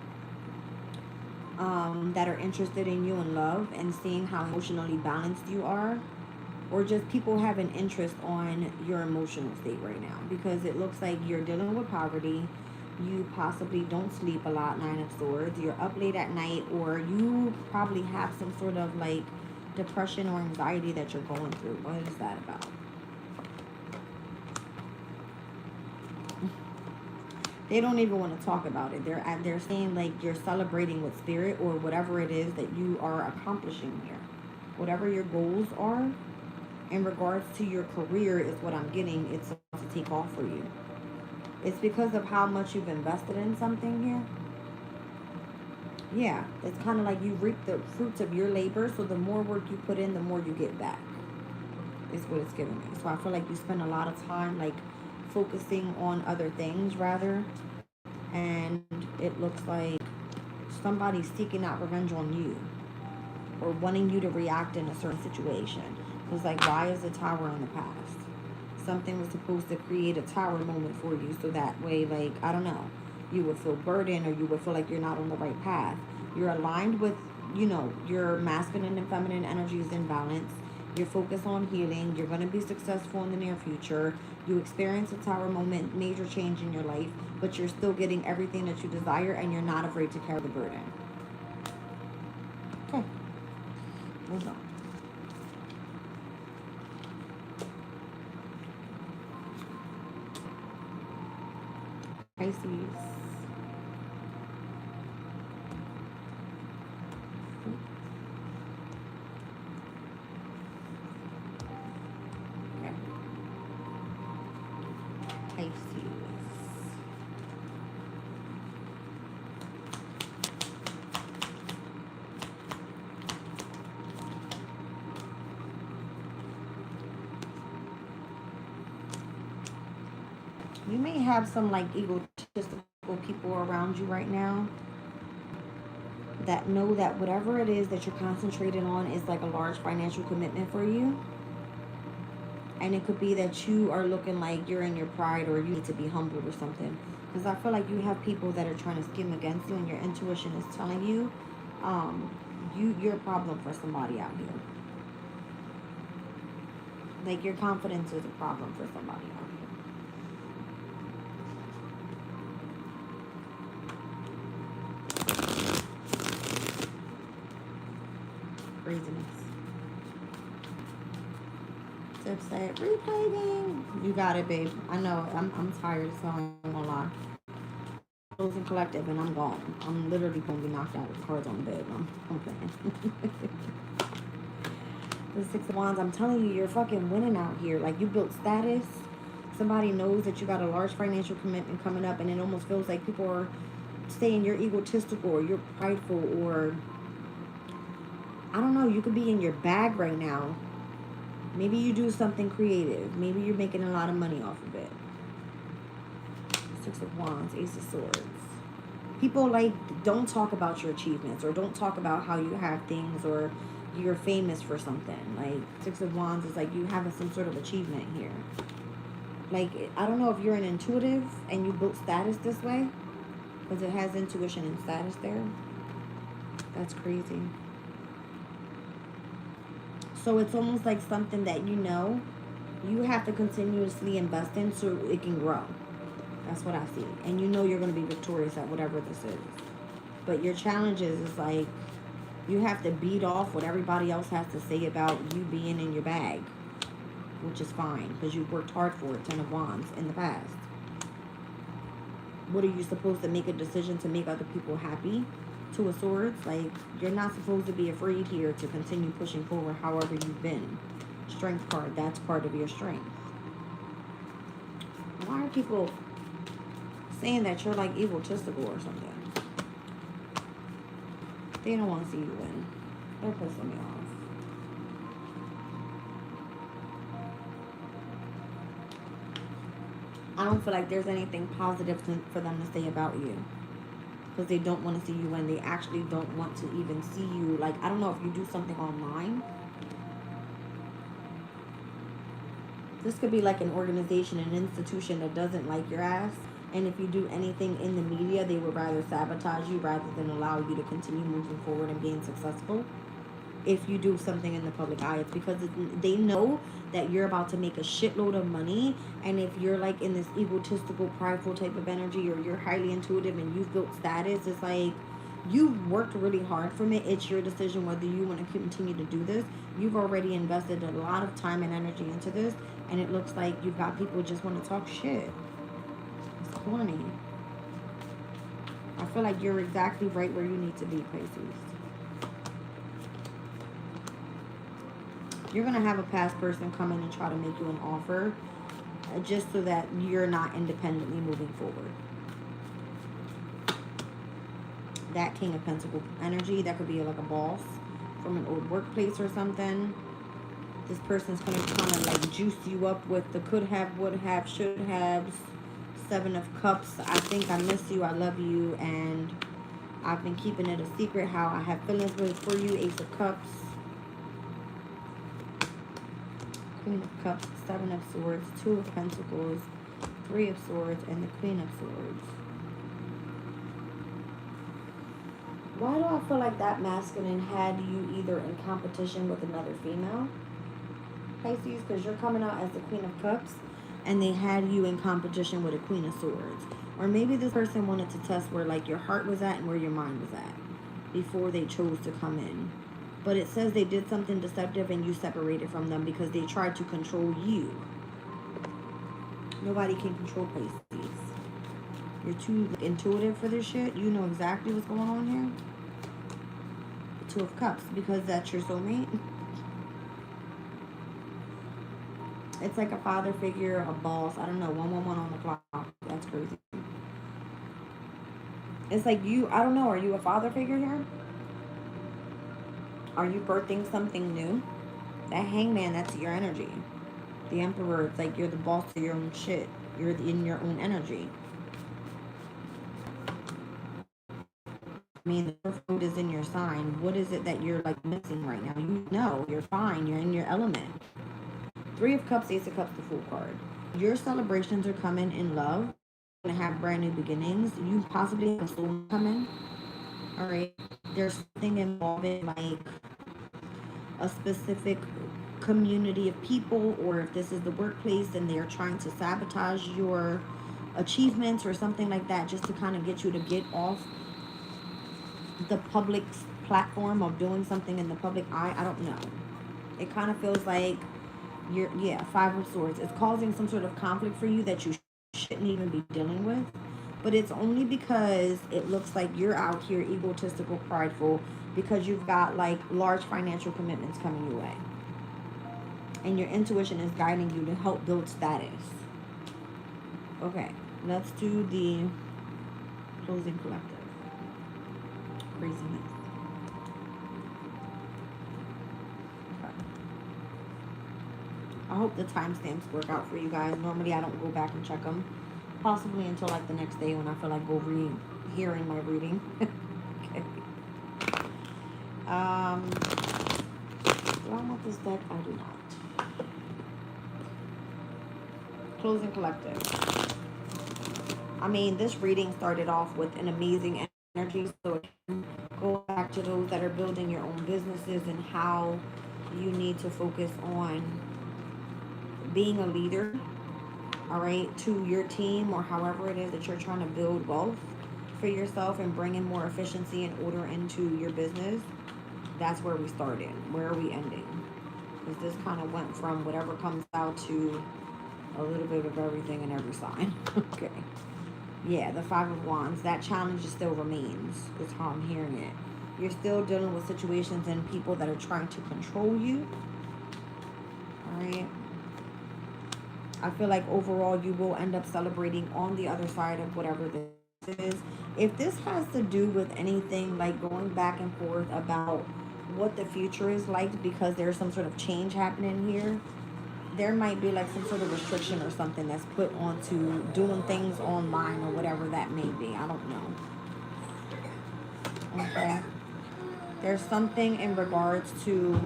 that are interested in you in love and seeing how emotionally balanced you are. or just people have an interest on your emotional state right now, because it looks like you're dealing with poverty. You possibly don't sleep a lot, Nine of Swords. You're up late at night, or you probably have some sort of like depression or anxiety that you're going through. What is that about? They don't even want to talk about it. They're saying like you're celebrating with spirit, or whatever it is that you are accomplishing here. Whatever your goals are in regards to your career is what I'm getting. It's supposed to take off for you. It's because of how much you've invested in something here. Yeah, it's kind of like you reap the fruits of your labor. So the more work you put in, the more you get back. Is what it's giving me. So I feel like you spend a lot of time like focusing on other things rather, and it looks like somebody's seeking out revenge on you, or wanting you to react in a certain situation. It's like, why is the Tower in the past? Something was supposed to create a Tower moment for you, so that way, like, I don't know, you would feel burdened, or you would feel like you're not on the right path. You're aligned with, you know, your masculine and feminine energies in balance. You're focused on healing. You're going to be successful in the near future. You experience a Tower moment, major change in your life, but you're still getting everything that you desire, and you're not afraid to carry the burden. Okay. Move on. Pisces. You may have some like egotistical people around you right now that know that whatever it is that you're concentrating on is like a large financial commitment for you. And it could be that you are looking like you're in your pride, or you need to be humbled or something. Because I feel like you have people that are trying to scheme against you, and your intuition is telling you, you're a problem for somebody out here. Like your confidence is a problem for somebody out here. Craziness. Upset replaying. You got it, babe. I know. I'm tired, so I ain't gonna lie. Closing collective, and I'm gone. I'm literally gonna be knocked out with cards on the bed. I'm playing. The Six of Wands. I'm telling you, you're fucking winning out here. Like, you built status. Somebody knows that you got a large financial commitment coming up, and it almost feels like people are saying you're egotistical, or you're prideful, or I don't know. You could be in your bag right now. Maybe you do something creative. Maybe you're making a lot of money off of it. Six of Wands, Ace of Swords. People, like, don't talk about your achievements, or don't talk about how you have things, or you're famous for something. Like, Six of Wands is like you have some sort of achievement here. Like, I don't know if you're an intuitive and you built status this way, because it has intuition and status there. That's crazy. So it's almost like something that you know you have to continuously invest in so it can grow. That's what I see. And you know you're going to be victorious at whatever this is. But your challenges is like you have to beat off what everybody else has to say about you being in your bag, which is fine because you worked hard for it, Ten of Wands, in the past. What are you supposed to make a decision to make other people happy? Two of Swords, like, you're not supposed to be afraid here to continue pushing forward however you've been. Strength card, that's part of your strength. Why are people saying that you're like egotistical or something? They don't want to see you win. They're pissing me off. I don't feel like there's anything positive for them to say about you. Because they don't want to see you win. They actually don't want to even see you. Like, I don't know if you do something online. This could be like an organization, an institution that doesn't like your ass. And if you do anything in the media, they would rather sabotage you rather than allow you to continue moving forward and being successful. if you do something in the public eye. It's because they know that you're about to make a shitload of money, and if you're like in this egotistical, prideful type of energy, or you're highly intuitive and you've built status, it's like you've worked really hard from it. It's your decision whether you want to continue to do this. You've already invested a lot of time and energy into this, and it looks like you've got people who just want to talk shit. It's corny. I feel like you're exactly right where you need to be, Pisces. You're going to have a past person come in and try to make you an offer just so that you're not independently moving forward. That King of Pentacles energy, that could be like a boss from an old workplace or something. This person's going to kind of like juice you up with the could have, would have, should have. 7 of Cups. I think I miss you, I love you, and I've been keeping it a secret how I have feelings for you. Ace of Cups. Queen of Cups, 7 of Swords, 2 of Pentacles, 3 of Swords, and the Queen of Swords. Why do I feel like that masculine had you either in competition with another female, Pisces? Because you're coming out as the Queen of Cups, and they had you in competition with a Queen of Swords. Or maybe this person wanted to test where like your heart was at and where your mind was at before they chose to come in. But it says they did something deceptive and you separated from them because they tried to control you. Nobody can control Pisces. You're too intuitive for this shit. You know exactly what's going on here. 2 of Cups, because that's your soulmate. It's like a father figure, a boss. I don't know. 111 on the clock. That's crazy. It's like you, I don't know. Are you a father figure here? Are you birthing something new? That Hangman, that's your energy. The Emperor, it's like you're the boss of your own shit. You're in your own energy. I mean, the food is in your sign. What is it that you're like missing right now? You know, you're fine. You're in your element. 3 of Cups, Ace of Cups, the Fool card. Your celebrations are coming in love. You're going to have brand new beginnings. You possibly have a soul coming. All right. There's something involving like a specific community of people, or if this is the workplace and they're trying to sabotage your achievements or something like that, just to kind of get you to get off the public platform of doing something in the public eye. I don't know. It kind of feels like you're 5 of Swords. It's causing some sort of conflict for you that you shouldn't even be dealing with. But it's only because it looks like you're out here egotistical, prideful, because you've got like large financial commitments coming your way. And your intuition is guiding you to help build status. Okay, let's do the closing collective. Craziness. I hope the timestamps work out for you guys. Normally I don't go back and check them. Possibly until like the next day when I feel like hearing my reading. Okay. Do I want this deck? I do not. Closing collective. I mean, this reading started off with an amazing energy. So go back to those that are building your own businesses and how you need to focus on being a leader, all right, to your team or however it is that you're trying to build wealth for yourself and bring in more efficiency and order into your business. That's where we started. Where are we ending? Because this kind of went from whatever comes out to a little bit of everything in every sign. Okay. Yeah, the 5 of Wands. That challenge still remains, is how I'm hearing it. You're still dealing with situations and people that are trying to control you. All right. I feel like overall you will end up celebrating on the other side of whatever this is. If this has to do with anything like going back and forth about what the future is like because there's some sort of change happening here, there might be like some sort of restriction or something that's put onto doing things online or whatever that may be. I don't know. Okay. There's something in regards to,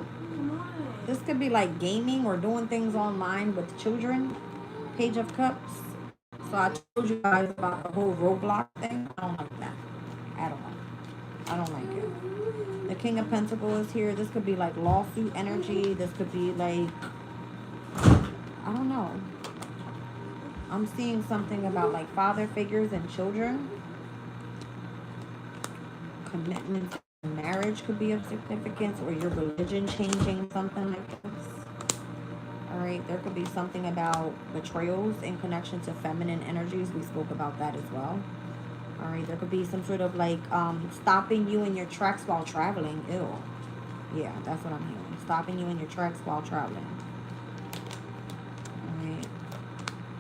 this could be like gaming or doing things online with children. Page of Cups. So I told you guys about the whole Roblox thing. I don't like that at all. I don't like it. The King of Pentacles is here. This could be like lawsuit energy. This could be like, I don't know. I'm seeing something about like father figures and children. Commitment to marriage could be of significance, or your religion changing, something like this. All right, there could be something about betrayals in connection to feminine energies. We spoke about that as well. All right, there could be some sort of like stopping you in your tracks while traveling. Ew. Yeah, that's what I'm hearing. Stopping you in your tracks while traveling. All right.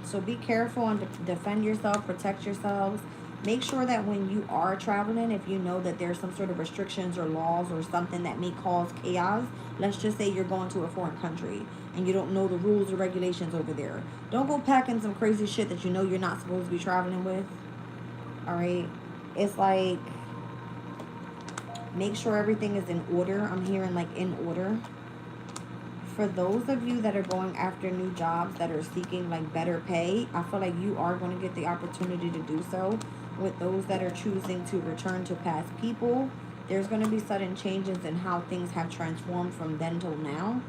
So be careful and defend yourself, protect yourselves. Make sure that when you are traveling, if you know that there's some sort of restrictions or laws or something that may cause chaos, let's just say you're going to a foreign country and you don't know the rules or regulations over there. Don't go packing some crazy shit that you know you're not supposed to be traveling with. All right. It's like, make sure everything is in order. I'm hearing like in order. For those of you that are going after new jobs, that are seeking like better pay, I feel like you are going to get the opportunity to do so. With those that are choosing to return to past people, there's going to be sudden changes in how things have transformed from then till now.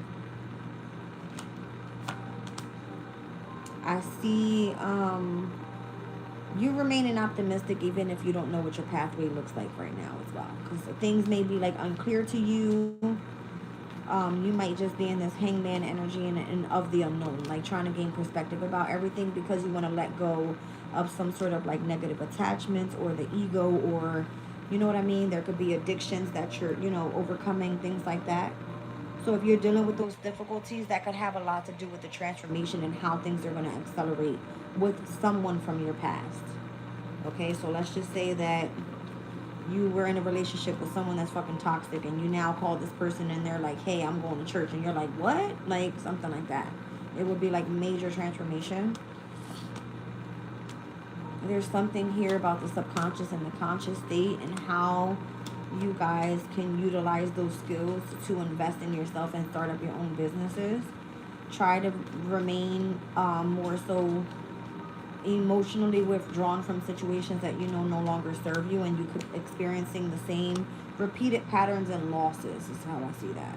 I see you remaining optimistic even if you don't know what your pathway looks like right now as well. Because things may be like unclear to you. You might just be in this hangman energy and of the unknown, like trying to gain perspective about everything because you want to let go of some sort of like negative attachments or the ego, or you know what I mean? There could be addictions that you're, you know, overcoming, things like that. So if you're dealing with those difficulties, that could have a lot to do with the transformation and how things are going to accelerate with someone from your past. Okay, so let's just say that you were in a relationship with someone that's fucking toxic and you now call this person and they're like, hey, I'm going to church. And you're like, what? Like something like that. It would be like major transformation. There's something here about the subconscious and the conscious state and how you guys can utilize those skills to invest in yourself and start up your own businesses. Try to remain more so emotionally withdrawn from situations that you know no longer serve you, and you could experiencing the same repeated patterns and losses is how I see that.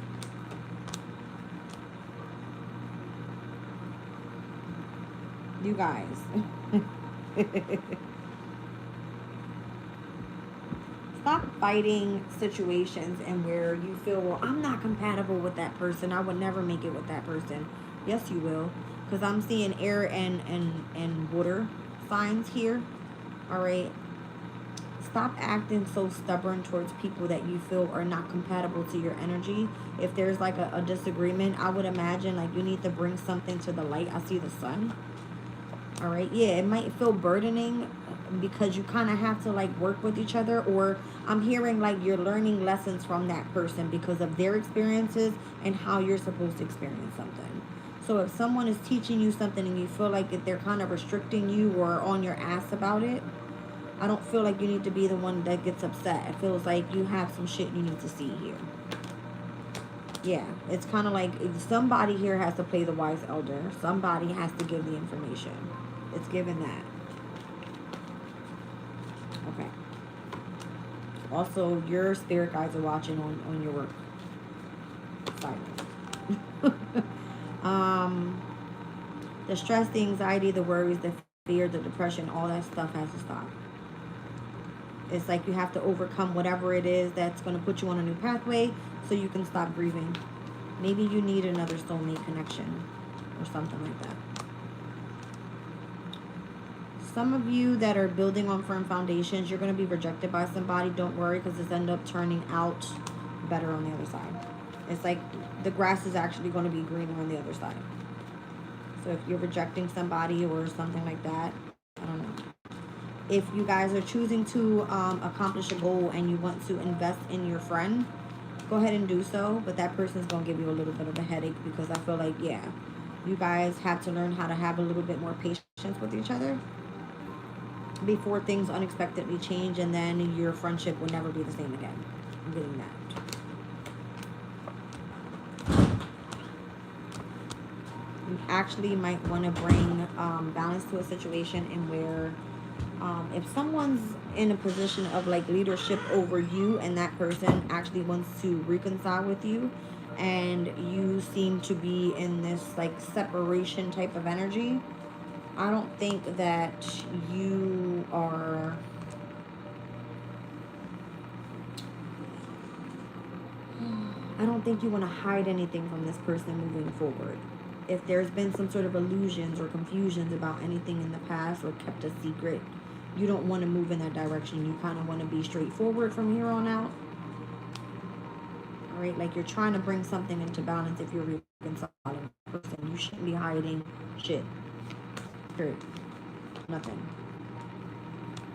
You guys. Stop fighting situations and where you feel, well, I'm not compatible with that person. I would never make it with that person. Yes, you will. Because I'm seeing air and water signs here. All right. Stop acting so stubborn towards people that you feel are not compatible to your energy. If there's like a disagreement, I would imagine like you need to bring something to the light. I see the sun. All right. Yeah, it might feel burdening because you kind of have to like work with each other, or I'm hearing like you're learning lessons from that person because of their experiences and how you're supposed to experience something. So if someone is teaching you something and you feel like if they're kind of restricting you or on your ass about it, I don't feel like you need to be the one that gets upset. It feels like you have some shit you need to see here. Yeah, it's kind of like somebody here has to play the wise elder. Somebody has to give the information. It's given that. Okay. Also, your spirit guides are watching on your work. Silence. The stress, the anxiety, the worries, the fear, the depression, all that stuff has to stop. It's like you have to overcome whatever it is that's going to put you on a new pathway so you can stop grieving. Maybe you need another soulmate connection or something like that. Some of you that are building on firm foundations, you're going to be rejected by somebody. Don't worry, because it's end up turning out better on the other side. It's like the grass is actually going to be greener on the other side. So if you're rejecting somebody or something like that, I don't know. If you guys are choosing to accomplish a goal and you want to invest in your friend, go ahead and do so. But that person's going to give you a little bit of a headache because I feel like, yeah, you guys have to learn how to have a little bit more patience with each other before things unexpectedly change, and then your friendship will never be the same again. I'm getting that. You actually might want to bring balance to a situation in where if someone's in a position of like leadership over you, and that person actually wants to reconcile with you, and you seem to be in this like separation type of energy. I don't think that you are, I don't think you want to hide anything from this person moving forward. If there's been some sort of illusions or confusions about anything in the past or kept a secret, you don't want to move in that direction. You kind of want to be straightforward from here on out. All right, like you're trying to bring something into balance. If you're reconciling a person, you shouldn't be hiding shit. Period. Nothing.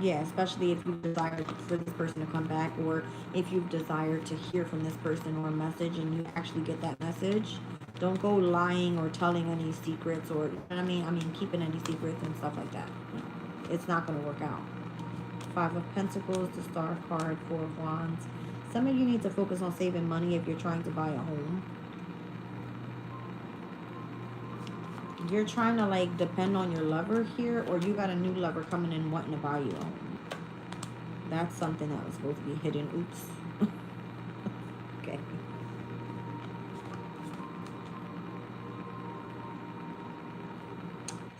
Yeah, especially if you desire for this person to come back, or if you've desired to hear from this person or a message and you actually get that message. Don't go lying or telling any secrets, or, you know what I mean? I mean, keeping any secrets and stuff like that. No, it's not going to work out. Five of Pentacles, the Star card, Four of Wands. Some of you need to focus on saving money if you're trying to buy a home. You're trying to like depend on your lover here, or you got a new lover coming in wanting to buy you a home. That's something that was supposed to be hidden. Oops. Okay.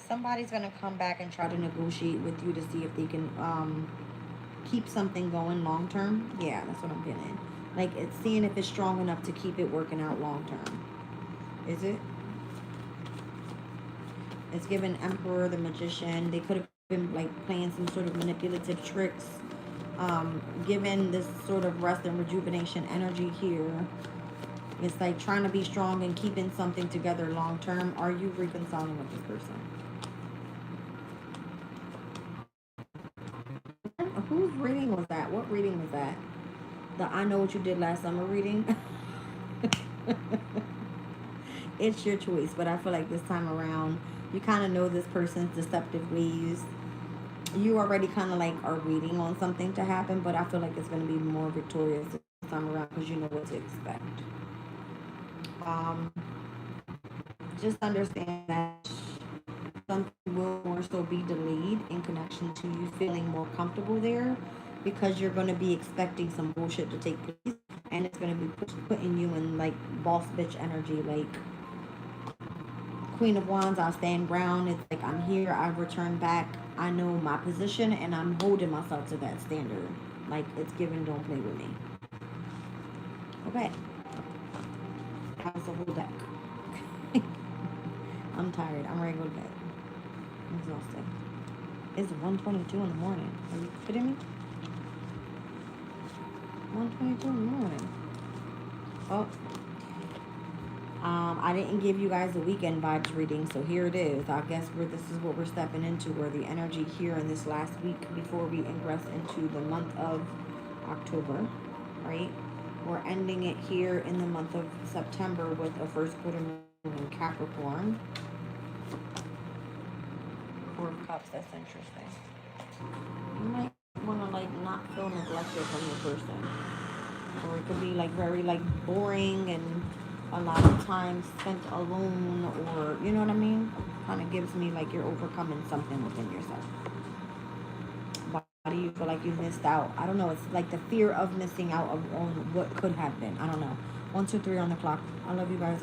Somebody's going to come back and try to negotiate with you to see if they can keep something going long term. Yeah, that's what I'm getting. Like, it's seeing if it's strong enough to keep it working out long term. Is it? It's given Emperor, the Magician. They could have been like playing some sort of manipulative tricks. Given this sort of rest and rejuvenation energy here. It's like trying to be strong and keeping something together long term. Are you reconciling with this person? Whose reading was that? What reading was that? The I Know What You Did Last Summer reading? It's your choice, but I feel like this time around, you kind of know this person's deceptive ways. You already kind of like are waiting on something to happen, but I feel like it's going to be more victorious this time around because you know what to expect. Just understand that something will more so be delayed in connection to you feeling more comfortable there, because you're going to be expecting some bullshit to take place, and it's going to be putting you in like boss bitch energy, like Queen of Wands. I'll stand ground. It's like I'm here, I've returned back, I know my position, and I'm holding myself to that standard. Like, it's given, don't play with me. Okay, that was the whole deck. I'm tired, I'm ready to go to bed. I'm exhausted. It's 1:22 in the morning. Are you kidding me? 1:22 in the morning. Oh. I didn't give you guys a weekend vibes reading, so here it is. I guess this is what we're stepping into, where the energy here in this last week before we ingress into the month of October, right? We're ending it here in the month of September with a first quarter moon in Capricorn. Four of Cups, that's interesting. You might want to like not feel neglected from your person, or it could be like very like boring and a lot of time spent alone, or you know what I mean. Kind of gives me like you're overcoming something within yourself. Why do you feel like you missed out? I don't know. It's like the fear of missing out on what could have been. I don't know. 1, 2, 3 on the clock. I love you guys.